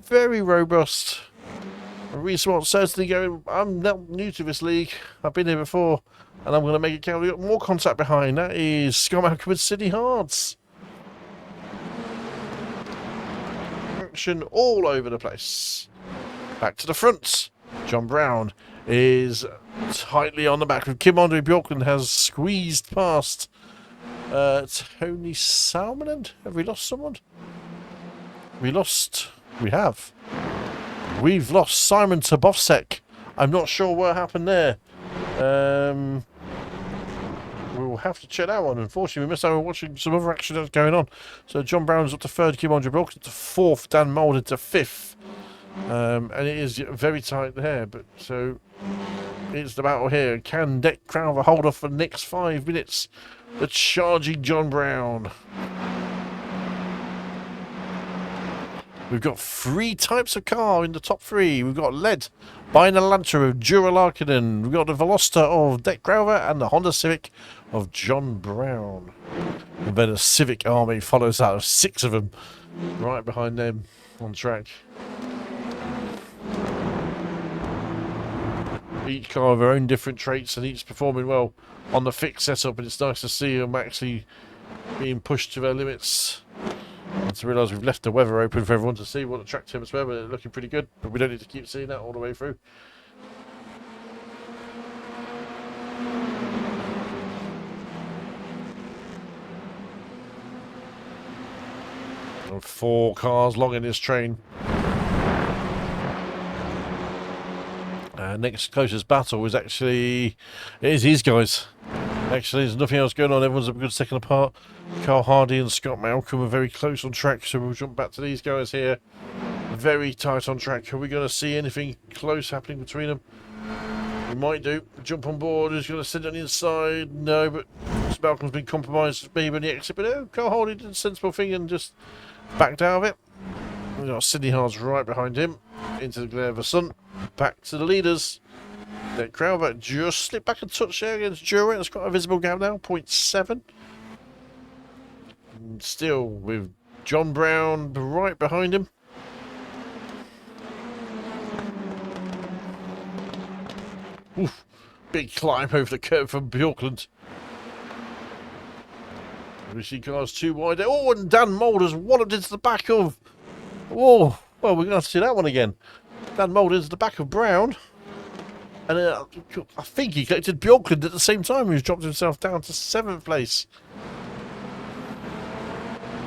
Very robust. Reese Watt certainly going, I'm not new to this league. I've been here before and I'm going to make it count. We've got more contact behind. That is Scott Malcolm with Sydney Hards. Action all over the place. Back to the front. John Brown is tightly on the back of Kim Andre Bjorklund, has squeezed past Tony Salmond. Have we lost someone? We have. We've lost Simon Tabovsek. I'm not sure what happened there. We'll have to check that one. Unfortunately, we missed out on watching some other action that's going on. So John Brown's up to third, Kim Andre Bjorklund to fourth, Dan Mould into fifth. And it is very tight there, but so it's the battle here. Can Dick Crowther hold off for the next 5 minutes? The charging John Brown. We've got 3 types of car in the top 3. We've got led by an Elantra of Jura Larkinen. We've got the Veloster of Dick Crowther and the Honda Civic of John Brown. And then a Civic army follows out of 6 of them right behind them on track. Each car with their own different traits and each performing well on the fixed setup, and it's nice to see them actually being pushed to their limits. And to realise we've left the weather open for everyone to see what the track temps were, but they're looking pretty good. But we don't need to keep seeing that all the way through. And 4 cars long in this train. Next closest battle is actually, it is these guys. Actually, there's nothing else going on. Everyone's a good second apart. Carl Hardy and Scott Malcolm are very close on track, so we'll jump back to these guys here. Very tight on track. Are we going to see anything close happening between them? We might do. Jump on board. Who's going to sit on the inside? No, but Malcolm's been compromised maybe on the exit. But no, Carl Hardy did a sensible thing and just backed out of it. We've got Sydney Hards right behind him. Into the glare of the sun. Back to the leaders. Dick Crowther just slipped back a touch there against Jura. It's got a visible gap now, 0.7. And still with John Brown right behind him. Oof, big climb over the curve from Bjorklund. We see cars too wide there. Oh, and Dan Mould has walloped into the back of... Oh, well, we're going to have to see that one again. Dan Mould into the back of Brown. And I think he collected Bjorklund at the same time. He's dropped himself down to 7th place.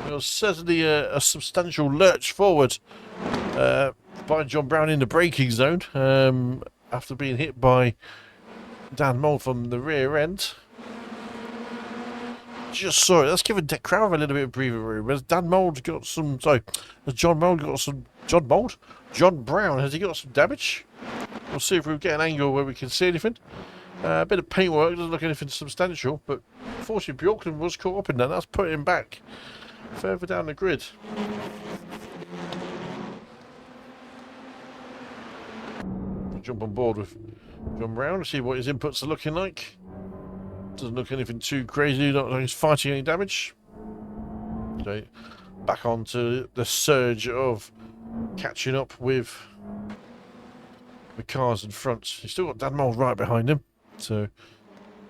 It was certainly a substantial lurch forward by John Brown in the braking zone after being hit by Dan Mould from the rear end. Just saw it. Let's give Dick Crowther a little bit of breathing room. Has Dan Mould got some... Sorry, has John Mould got some... John Brown, has he got some damage? We'll see if we get an angle where we can see anything. A bit of paintwork, doesn't look anything substantial, but unfortunately Bjorklund was caught up in that. That's putting him back further down the grid. We'll jump on board with John Brown to see what his inputs are looking like. Doesn't look anything too crazy, not like he's fighting any damage. So back onto the surge of catching up with the cars in front. He's still got Dan Mould right behind him, so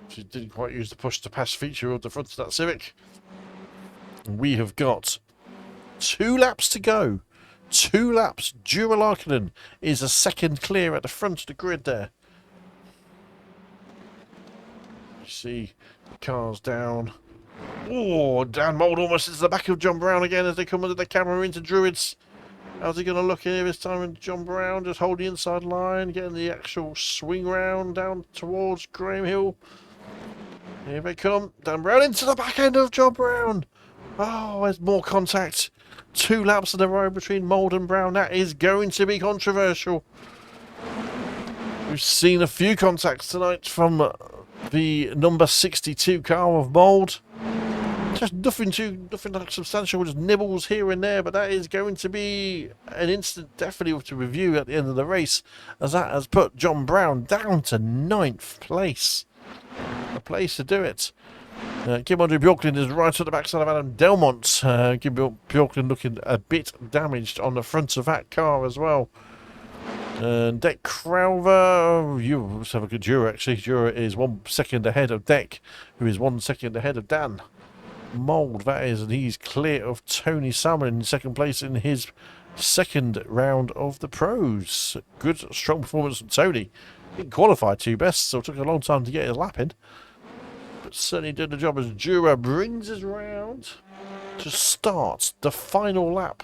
she didn't quite use the push to pass feature of the front of that Civic. We have got 2 laps to go. 2 laps. Jura Larkinen is a second clear at the front of the grid there. You see the cars down. Oh, Dan Mould almost into the back of John Brown again as they come under the camera into Druids. How's he going to look here this time? And John Brown just holding the inside line, getting the actual swing round down towards Graham Hill. Here they come. Dan Brown into the back end of John Brown. Oh, there's more contact. 2 laps in a row between Mould and Brown. That is going to be controversial. We've seen a few contacts tonight from the number 62 car of Mould. Just nothing like substantial, just nibbles here and there, but that is going to be an instant definitely to review at the end of the race, as that has put John Brown down to 9th place. A place to do it. Kim Andre Bjorklund is right at the backside of Adam Delmont. Kim Bjorklund looking a bit damaged on the front of that car as well. Deck Crowther, you must have a good Jura actually. Jura is 1 second ahead of Deck, who is 1 second ahead of Dan Mould, that is, and he's clear of Tony Salmon in second place in his second round of the pros. Good, strong performance from Tony. Didn't qualify 2 best, so it took a long time to get his lap in. But certainly did the job as Jura brings us round to start the final lap.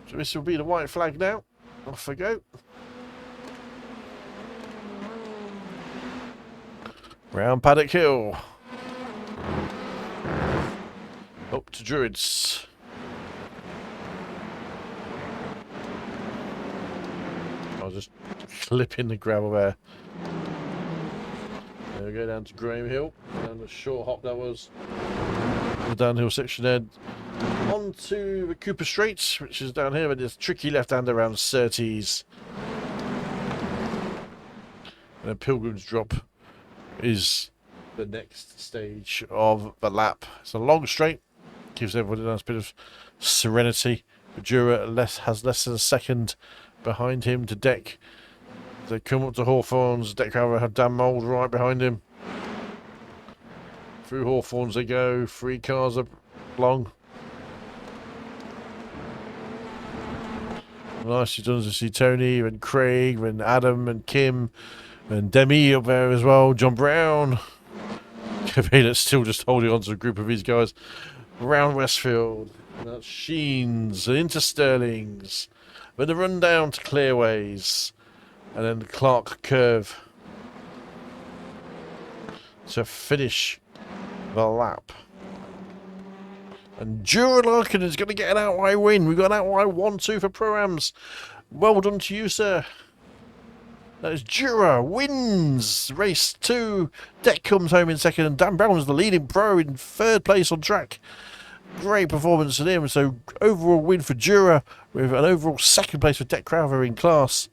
So this will be the white flag now. Off we go. Round Paddock Hill. Up to Druids. I was just clipping the gravel there. There we go, down to Graham Hill. Down the short hop that was. The downhill section there. On to the Cooper Straits, which is down here, but it's tricky left-hander around Surtees. And then Pilgrim's Drop is the next stage of the lap. It's a long straight, gives everybody a nice bit of serenity. Jura has less than a second behind him to Deck. They come up to Hawthorns. Deck, however, have Dan Mould right behind him. Through Hawthorns they go. 3 cars are long. Nicely done to see Tony and Craig and Adam and Kim and Demi up there as well. John Brown. Kevin still just holding on to a group of these guys. Round Westfield. That's Sheens and into Sterlings. Then the run down to Clearways. And then the Clark Curve to finish the lap. And Jura Larkin is going to get an outright win. We've got an outright 1-2 for Pro-Ams. Well done to you, sir. That is Jura wins race 2. Deck comes home in second, and Dan Brown is the leading pro in 3rd place on track. Great performance from him. So overall win for Jura with an overall 2nd place for Deck Crowther in class.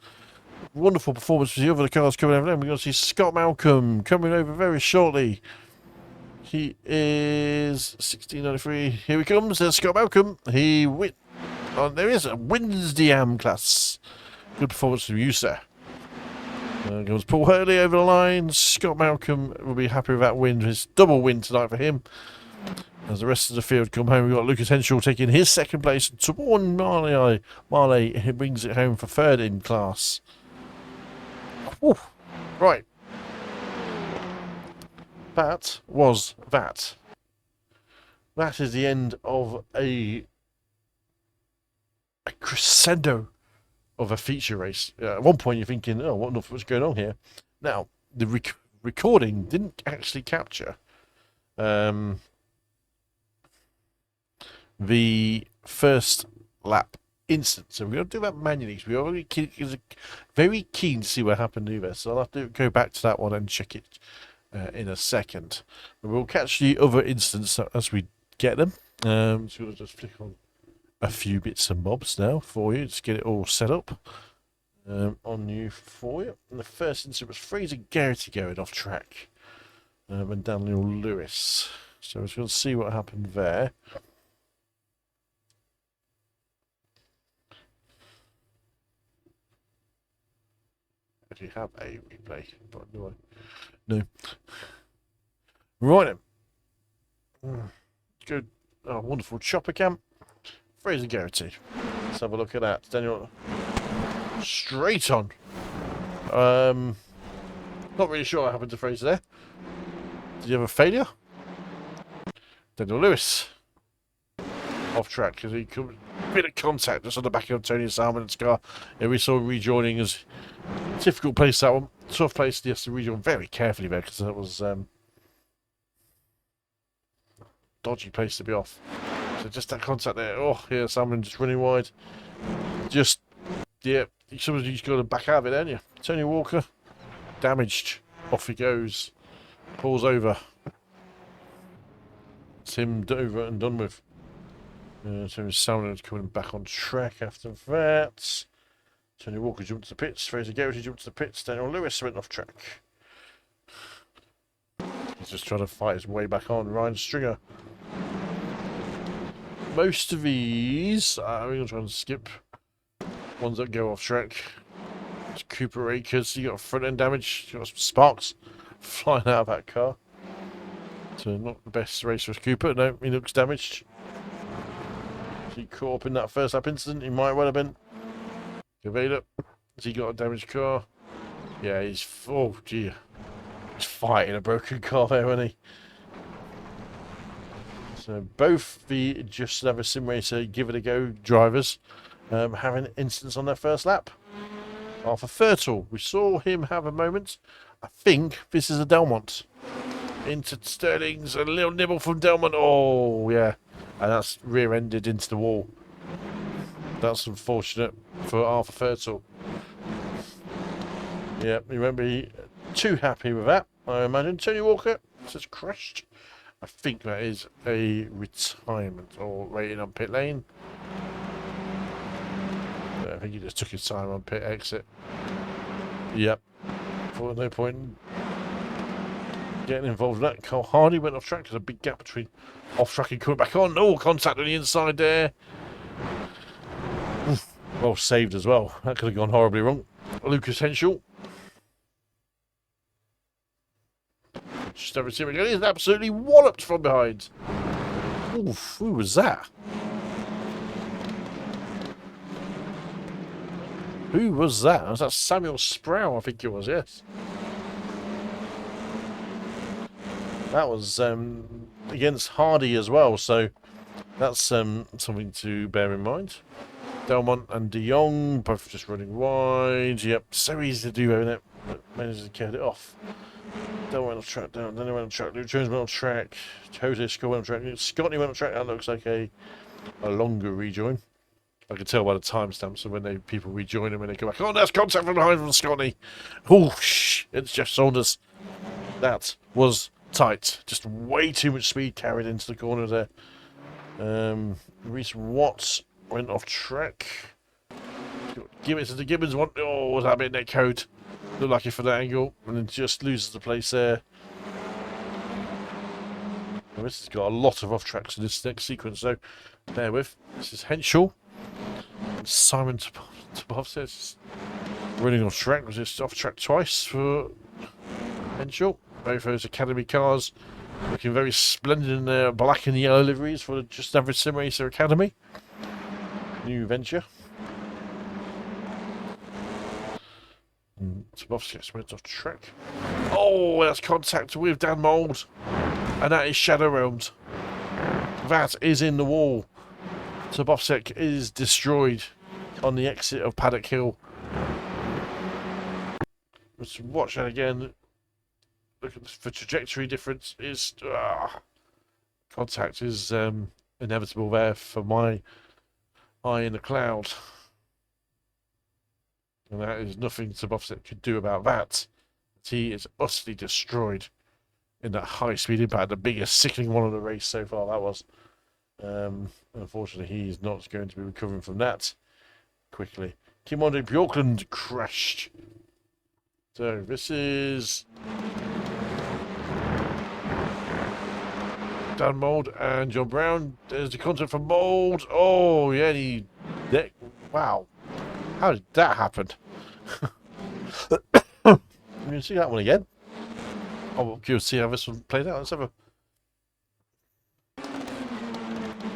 Wonderful performance for the other cars coming over. Then we're going to see Scott Malcolm coming over very shortly. He is 1693. Here he comes. There's Scott Malcolm. He wins. Oh, there is a wins the AM class. Good performance from you, sir. Goes Paul Hurley over the line. Scott Malcolm will be happy with that win. His double win tonight for him. As the rest of the field come home, we've got Lucas Henshaw taking his 2nd place. Tawan Marley brings it home for 3rd in class. Whew. Right. That was that. That is the end of a crescendo of a feature race. At one point you're thinking, oh, what's going on here? Now, the recording didn't actually capture the first lap instant. So we're going to do that manually. We are very keen to see what happened to this. So I'll have to go back to that one and check it in a second. But we'll catch the other instance as we get them. So we'll just flick on a few bits and bobs now for you. Just get it all set up on you for you. And the first instance was Fraser Garrity going off track. And Daniel Lewis. So we're going to see what happened there. Actually have a replay, but do I? No. Right then. Good. Oh, wonderful chopper cam. Fraser Garrity. Let's have a look at that. Daniel. Straight on. Not really sure what happened to Fraser there. Did you have a failure? Daniel Lewis. Off track because he could bit of contact just on the back of Tony Salmon's car. Yeah, we saw rejoining as difficult place that one. Tough place. He has to rejoin very carefully there because that was dodgy place to be off. So just that contact there. Oh, yeah, Salmon just running wide. Just, yeah, somebody's got to back out of it, haven't you? Tony Walker, damaged. Off he goes. Pulls over. It's him over and done with. So Salmon's coming back on track after that. Tony Walker jumped to the pits. Fraser Garrity jumped to the pits. Daniel Lewis went off track. He's just trying to fight his way back on. Ryan Stringer. Most of these, we're going to try and skip ones that go off track. It's Cooper Akers. You got front end damage. You got some sparks flying out of that car. So not the best race for Cooper. No, he looks damaged. He caught up in that first lap incident. He might well have been. Gaveda, has he got a damaged car? Yeah, he's... Oh, dear. He's fighting a broken car there, isn't he? So both the Just Another Sim Racer Give It A Go drivers having incidents on their first lap. Arthur Fertel, we saw him have a moment. I think this is a Delmont. Into Sterling's, a little nibble from Delmont. Oh, yeah. And that's rear-ended into the wall. That's unfortunate for Arthur Fertel. Yeah, he won't be too happy with that, I imagine. Tony Walker says crashed. I think that is a retirement or rating on pit lane. I think he just took his time on pit exit. Yep. For no point in getting involved in that. Cole Hardy went off track. There's a big gap between off track and coming back on. Oh, contact on the inside there. Oof. Well saved as well. That could have gone horribly wrong. Lucas Henschel. Just over to him again. He's absolutely walloped from behind. Oof, who was that? Who was that? Was that Samuel Sproul? I think it was, yes. That was against Hardy as well, so that's something to bear in mind. Delmont and De Jong both just running wide. Yep, so easy to do, isn't it? Managed to get it off. Delmont went off track down, then he went on track. Luke Jones went on track. Jose Scott went on track. Scotty went on track. That looks like a longer rejoin. I can tell by the timestamps of when people rejoin him and they come back. Oh, there's contact from behind from Scotty. Oh, it's Jeff Saunders. That was tight. Just way too much speed carried into the corner there. Reese Watts went off track. Gibbons to the Gibbons one. Oh, was that a bit net code? Looked lucky for that angle, and then just loses the place there. Well, this has got a lot of off tracks in this next sequence, so bear with. This is Henschel. Simon Tabov says running off track. Was just off track twice for Henschel. Both those Academy cars looking very splendid in their black and yellow liveries for the Just Average Sim Racer Academy. New venture. Tabov gets went off track. Oh, that's contact with Dan Mould. And that is Shadow Realms. That is in the wall. Tabovsek is destroyed on the exit of Paddock Hill. Let's watch that again. Look at the trajectory difference. Is contact is inevitable there for my eye in the cloud. And that is nothing Tabovsek could do about that. He is utterly destroyed in that high-speed impact. The biggest sickening one of the race so far, that was. Unfortunately, he's not going to be recovering from that quickly. Kimondo Bjorklund crashed. So this is Dan Mould and John Brown. There's the contact from Mould. Oh, yeah, wow. How did that happen? You can see that one again. I'm curious to see how this one played out. Let's have a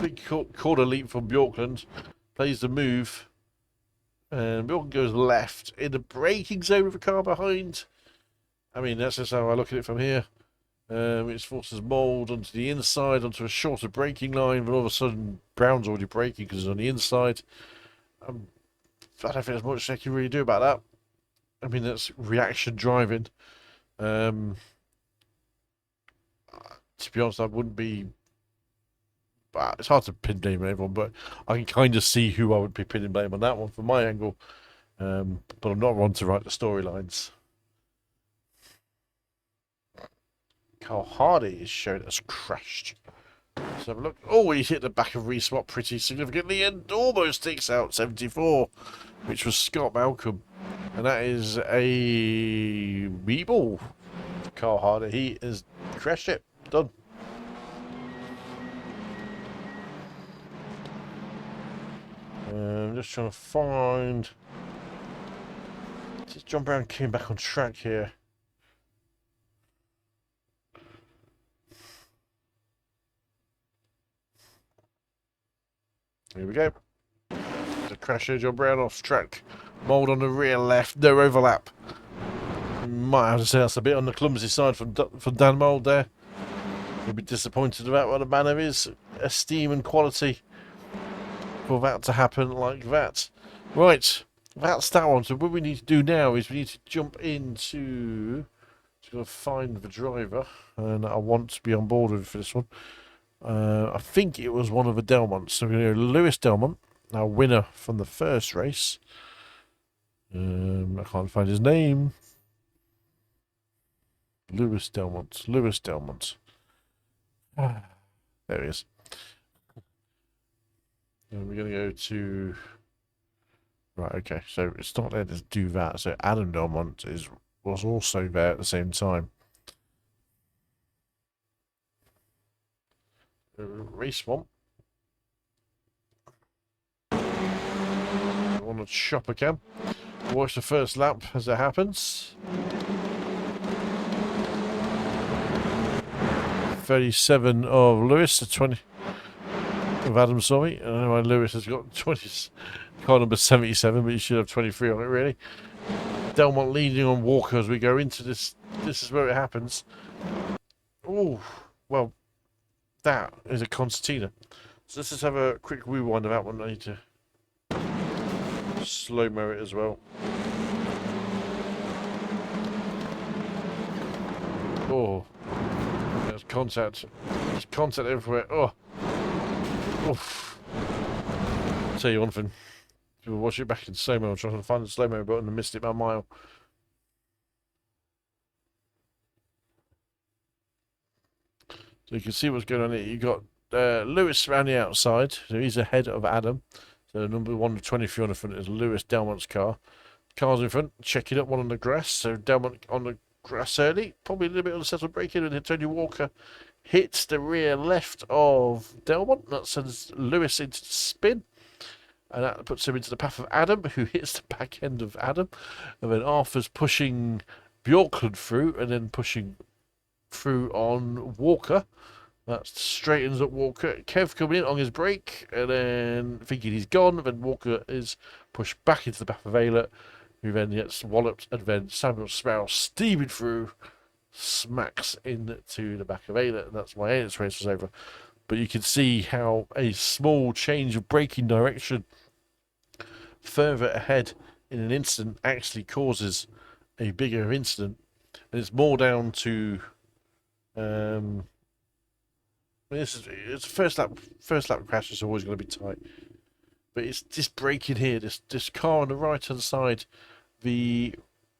big quarter leap from Bjorklund. Plays the move. And Bjorklund goes left in the braking zone with the car behind. I mean, that's just how I look at it from here. Which forces Mould onto the inside, onto a shorter braking line. But all of a sudden, Brown's already braking because he's on the inside. I don't think there's much they can really do about that. I mean, that's reaction driving. To be honest, I wouldn't be... It's hard to pin blame on everyone, but I can kind of see who I would be pinning blame on that one from my angle. But I'm not one to write the storylines. Carl Hardy is shown as crashed. Let's have a look. Oh, he hit the back of Respot pretty significantly and almost takes out 74, which was Scott Malcolm. And that is a meatball. Carl Hardy, he has crashed it. Done. I'm just trying to find... John Brown came back on track here. Here we go. The crasher, John Brown off track. Mould on the rear left, no overlap. Might have to say that's a bit on the clumsy side from Dan Mould there. He'll be disappointed about what a man of his esteem and quality for that to happen like that. Right, that's that one. So what we need to do now is we need to jump into... Just going to find the driver, and I want to be on board with for this one. I think it was one of the Delmonts. So we're going to go Lewis Delmont, our winner from the first race. I can't find his name. Lewis Delmont. Lewis Delmont. There he is. And we're going to go to... Right, okay. So it's not there to do that. So Adam Delmont was also there at the same time. Race one. On a chopper cam. Watch the first lap as it happens. 37 of Lewis, the 20 of Adam, sorry. I don't know why Lewis has got 20, car number 77, but he should have 23 on it, really. Delmont leading on Walker as we go into this. This is where it happens. Oh, well, that is a concertina. So let's just have a quick rewind of that one. I need to slow-mo it as well. Oh, there's contact. There's contact everywhere. Oh, oof. I'll tell you one thing. If you watch it back in slow-mo, I'm trying to find the slow-mo button and missed it by a mile. So you can see what's going on here. You've got Lewis around the outside, so he's ahead of Adam. So number 123 on the front is Lewis Delmont's car. Cars in front, checking up one on the grass. So Delmont on the grass early, probably a little bit unsettled braking, and then Tony Walker hits the rear left of Delmont. That sends Lewis into the spin, and that puts him into the path of Adam, who hits the back end of Adam. And then Arthur's pushing Bjorklund through, and then pushing through on Walker. That straightens up Walker. Kev coming in on his brake, and then thinking he's gone. Then Walker is pushed back into the path of Aylett, who then gets walloped, and then Samuel Sparrow steaming through, smacks into the back of Aylett, and that's why Aylett's race was over. But you can see how a small change of braking direction further ahead in an instant actually causes a bigger incident, and it's more down to it's first lap crash is always going to be tight, but it's this braking here, this car on the right hand side, the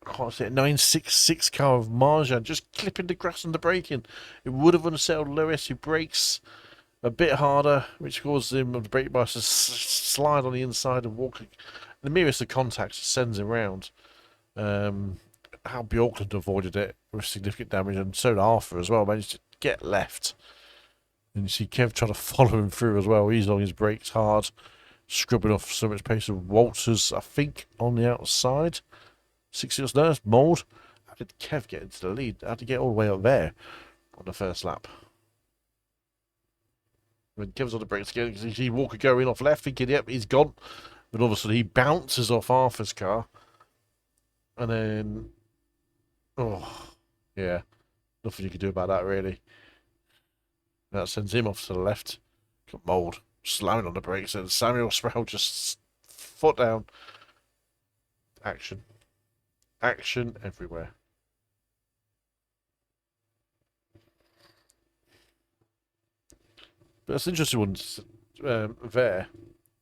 966 car of Marjan, just clipping the grass and the braking. It would have unsettled Lewis, who brakes a bit harder, which causes him the brake bias to slide on the inside and walk. The merest of contacts sends him round. How Bjorklund avoided it with significant damage, and so did Arthur as well, managed to get left. And you see Kev trying to follow him through as well. He's on his brakes hard, scrubbing off so much pace of Walters, I think, on the outside. 6 years there, Mould. How did Kev get into the lead? How did he get all the way up there on the first lap? When Kev's on the brakes again, because you see Walker going off left, thinking, yep, he's gone. But all of a sudden he bounces off Arthur's car. And then, oh, yeah, nothing you can do about that, really. That sends him off to the left. Got Mould slamming on the brakes, and Samuel Sproul just foot down. Action. Action everywhere. But that's an interesting one there,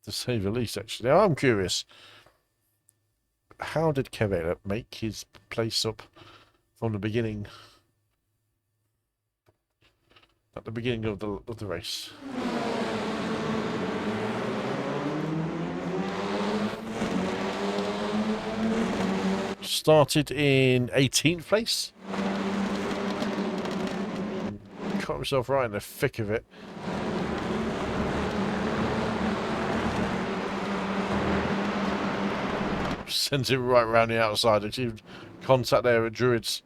to say the least, actually. Now, I'm curious. How did Kev Aylett make his place up from the beginning? at the beginning of the race. Started in 18th place. Caught myself right in the thick of it. Sends it right round the outside. Achieved contact there at Druids.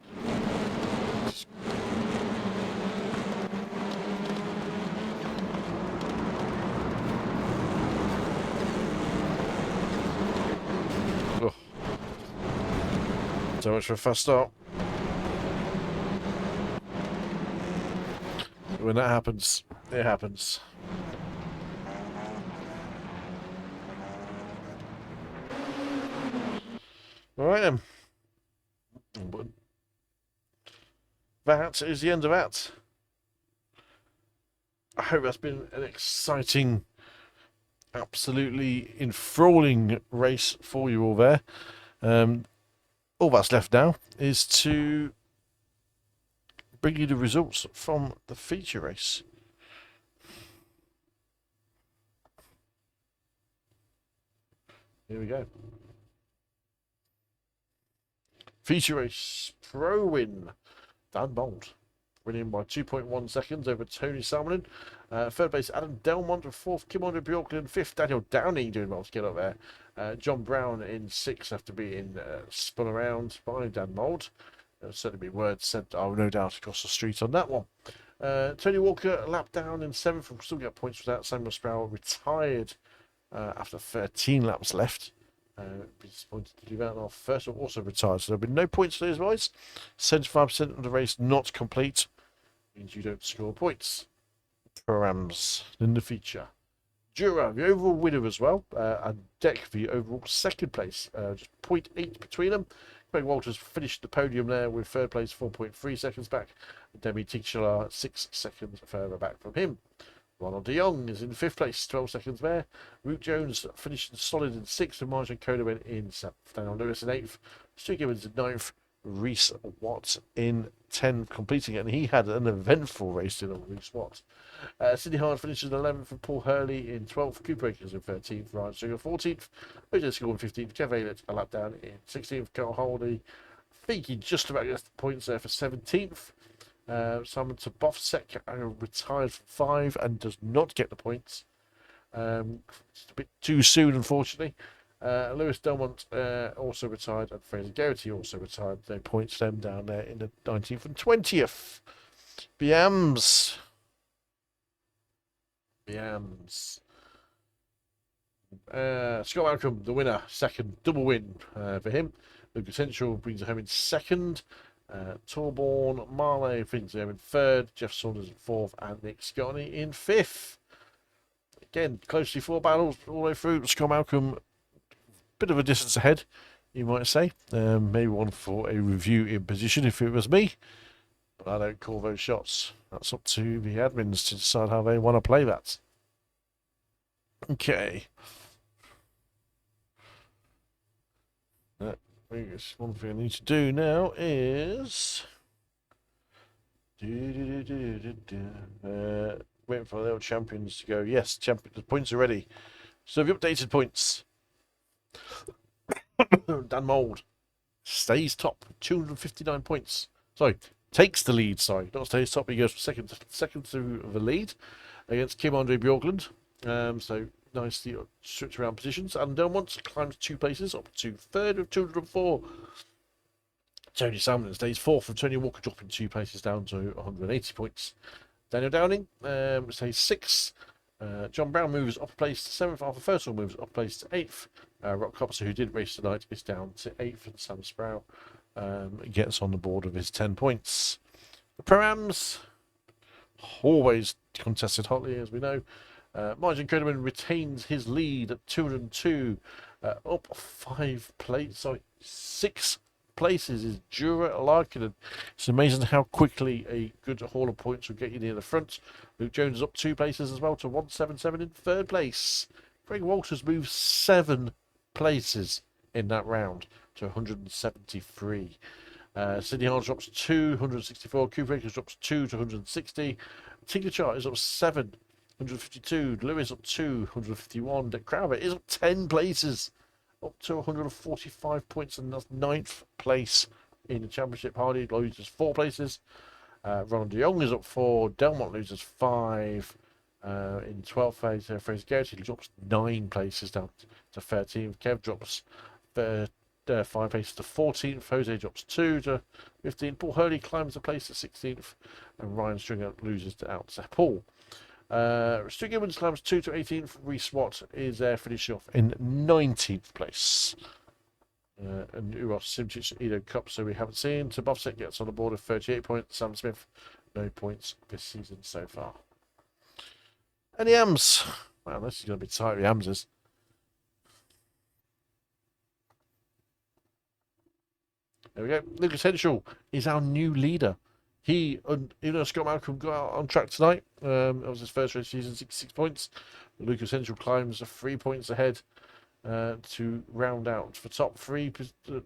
Oh. So much for a fast start. When that happens, it happens. All right then. But that is the end of that. I hope that's been an exciting, absolutely enthralling race for you all there. All that's left now is to bring you the results from the feature race. Here we go. Feature race pro win. Dan Bold winning by 2.1 seconds over Tony Salmonen. Third place Adam Delmont. Fourth Kim Andre Bjorklund. Fifth Daniel Downey doing well to get up there. John Brown in sixth after being spun around by Dan Mould. There'll certainly be words said, oh, no doubt, across the street on that one. Tony Walker lap down in seventh. We'll still get points for that. Samuel Sproul retired after 13 laps left. Be disappointed to do that. Our first one also retired, so there'll be no points for those guys. 75% of the race not complete means you don't score points. Params in the feature. Jura, the overall winner as well, and Deck, the overall second place. Just 0.8 between them. Craig Walters finished the podium there with third place, 4.3 seconds back. Demi Tichler 6 seconds further back from him. Ronald de Jong is in fifth place, 12 seconds there. Root Jones finished solid in sixth, and Martin Coda went in seventh. Daniel Lewis in eighth, Stu Gibbons in ninth, Reese Watt in 10th, completing it, and he had an eventful race in Reese Watt. Sidney Hard finishes in 11th, and Paul Hurley in 12th, Cooper Akers in 13th, Ryan Stringer 14th, OJ School in 15th, Kev Aylett a lap down in 16th, Carl Holdy, I think he just about gets the points there for 17th. Simon Tabofsek retired from 5 and does not get the points. It's a bit too soon, unfortunately. Lewis Delmont also retired, and Fraser Garrity also retired. No points for them down there in the 19th and 20th. Biams. Scott Malcolm, the winner, second, double win for him. Lucas Central brings it home in second. Torborn Marley brings it home in third. Jeff Saunders in fourth, and Nick Scotty in fifth. Again, closely 4 battles all the way through. Scott Malcolm, bit of a distance ahead, you might say. Maybe one for a review in position if it was me, but I don't call those shots. That's up to the admins to decide how they want to play that. Okay. One thing I need to do now is waiting for the old champions to go. Yes, the points are ready. So the updated points. Dan Mould stays top, 259 points. Sorry, takes the lead. Sorry, not stays top. He goes second to the lead against Kim Andre Bjorklund. So nicely switch around positions. And Delmont climbs 2 places up to third with 204. Tony Salmon stays fourth, with Tony Walker dropping 2 places down to 180 points. Daniel Downing stays 6th. John Brown moves up a place to 7th. Arthur Fertile moves up a place to 8th. Rock Copser, who didn't race tonight, is down to 8th, and Sam Sproul gets on the board of his 10 points. The Pro-Ams, always contested hotly, as we know. Martin Codeman retains his lead at 202, up 6 places is Jura Larkin. It's amazing how quickly a good haul of points will get you near the front. Luke Jones is up 2 places as well to 177 in third place. Craig Walters moves 7 places in that round to 173. Sydney Hall drops 2, 164. Cooper Akers drops 2 to 160. Tigachar is up 7, 152. Lewis up 2, 151. Dick Crowder is up 10 places, up to 145 points, and that's 9th place in the championship. Hardy loses 4 places. Ronald de Jong is up 4. Delmont loses 5. In 12th place, Fraser Garrity drops 9 places down to 13th. Kev drops 5 places to 14th. Jose drops 2 to 15th. Paul Hurley climbs a place to 16th. And Ryan Stringer loses out to Paul. Stu Gibbons climbs 2 to 18th. Reece Watt is finishing off in 19th place. And Uros Simcic, Edo Cup, so we haven't seen. Tabovsek gets on the board of 38 points. Sam Smith, no points this season so far. And the AMS. Wow, this is going to be tight, the AMS is. There we go. Lucas Henschel is our new leader. He, even though Scott Malcolm got out on track tonight, that was his first race season, 66 points. Lucas Henschel climbs 3 points ahead to round out for top 3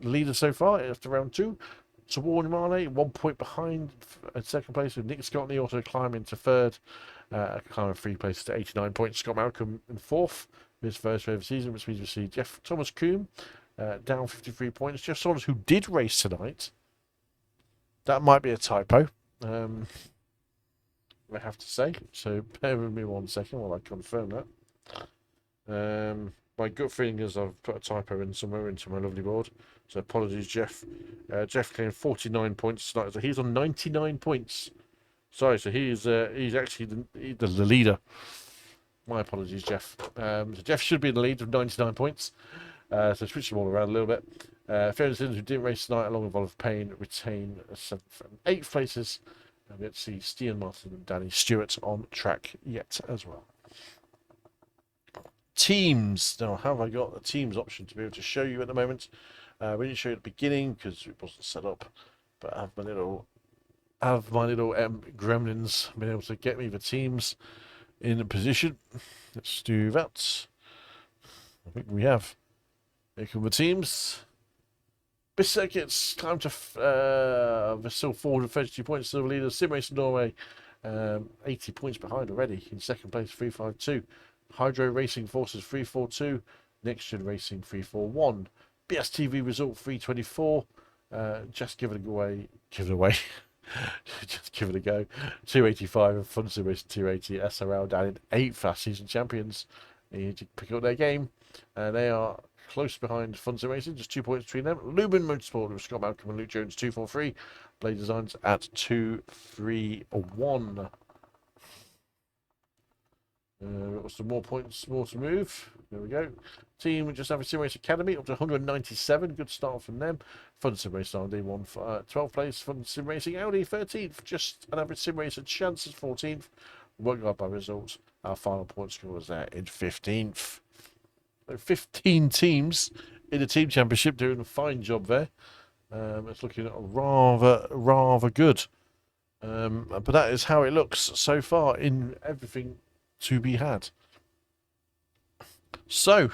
leaders so far after round 2. Tawon Mane, 1 point behind at second place, with Nick Scotney also climbing to third, climbing 3 places to 89 points. Scott Malcolm in 4th, his first race of the season, which means we see Jeff Thomas Coombe down 53 points. Jeff Saunders, who did race tonight, that might be a typo, I have to say, so bear with me 1 second while I confirm that. My gut feeling is I've put a typo in somewhere into my lovely board. So apologies, Jeff. Jeff claimed 49 points tonight. So he's on 99 points. Sorry, so he's actually the leader. My apologies, Jeff. So Jeff should be in the lead with 99 points. So switch them all around a little bit. Fiona Simmons, who didn't race tonight, along with Oliver Payne, retain 7th and 8th places. And we get to see Stian Martin and Danny Stewart on track yet as well. Teams. Now, have I got the teams option to be able to show you at the moment? We didn't show you at the beginning because it wasn't set up, but I have my little gremlins been able to get me the teams in a position. Let's do that. I think we have. Here come the teams. This circuit's climbed to they're still 432 points to the leader. Sim Racing Norway, 80 points behind already in second place, 352. Hydro Racing Forces 342, Next Gen Racing 341, BSTV Result 324. Just give it away, just give it a go. 285 and Fun Sim Racing 280. SRL down in 8th last season champions. They need to pick up their game, and they are close behind Fun Sim Racing, just 2 points between them. Lumen Motorsport with Scott Malcolm and Luke Jones 243. Blade Designs at 231. Got some more points, more to move. There we go. Team just have a Sim Race Academy up to 197. Good start from them. Fun Sim Racing R&D 12th place. Fun Sim Racing Audi 13th. Just an average Sim Racer Chances 14th. Worked out by results. Our final point score was there in 15th. 15 teams in the team championship doing a fine job there. It's looking rather good. But that is how it looks so far in everything to be had. So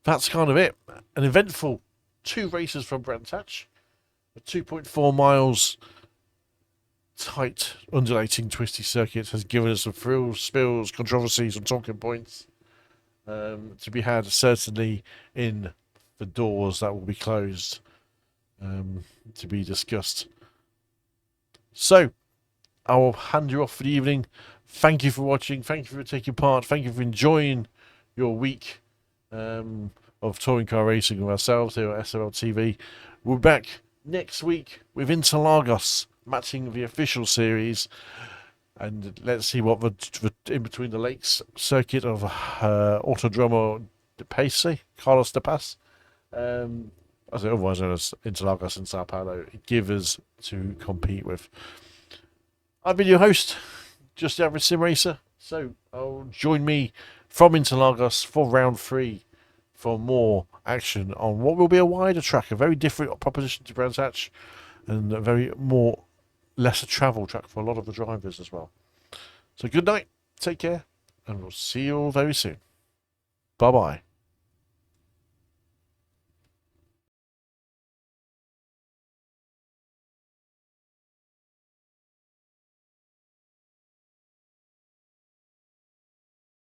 that's kind of it. An eventful 2 races from Brands Hatch. A 2.4 miles tight, undulating, twisty circuit has given us some thrills, spills, controversies, and talking points to be had, certainly in the doors that will be closed to be discussed. So I will hand you off for the evening. Thank you for watching. Thank you for taking part. Thank you for enjoying your week of touring car racing with ourselves here at SRLTV. We'll be back next week with Interlagos, matching the official series. And let's see what the in between the lakes circuit of Autodromo de Pace, Carlos de Paz, otherwise known as Interlagos in Sao Paulo, give us to compete with. I've been your host, Just the Average Sim Racer. So join me from Interlagos for round 3 for more action on what will be a wider track, a very different proposition to Brands Hatch, and a very lesser travel track for a lot of the drivers as well. So good night, take care, and we'll see you all very soon. Bye bye.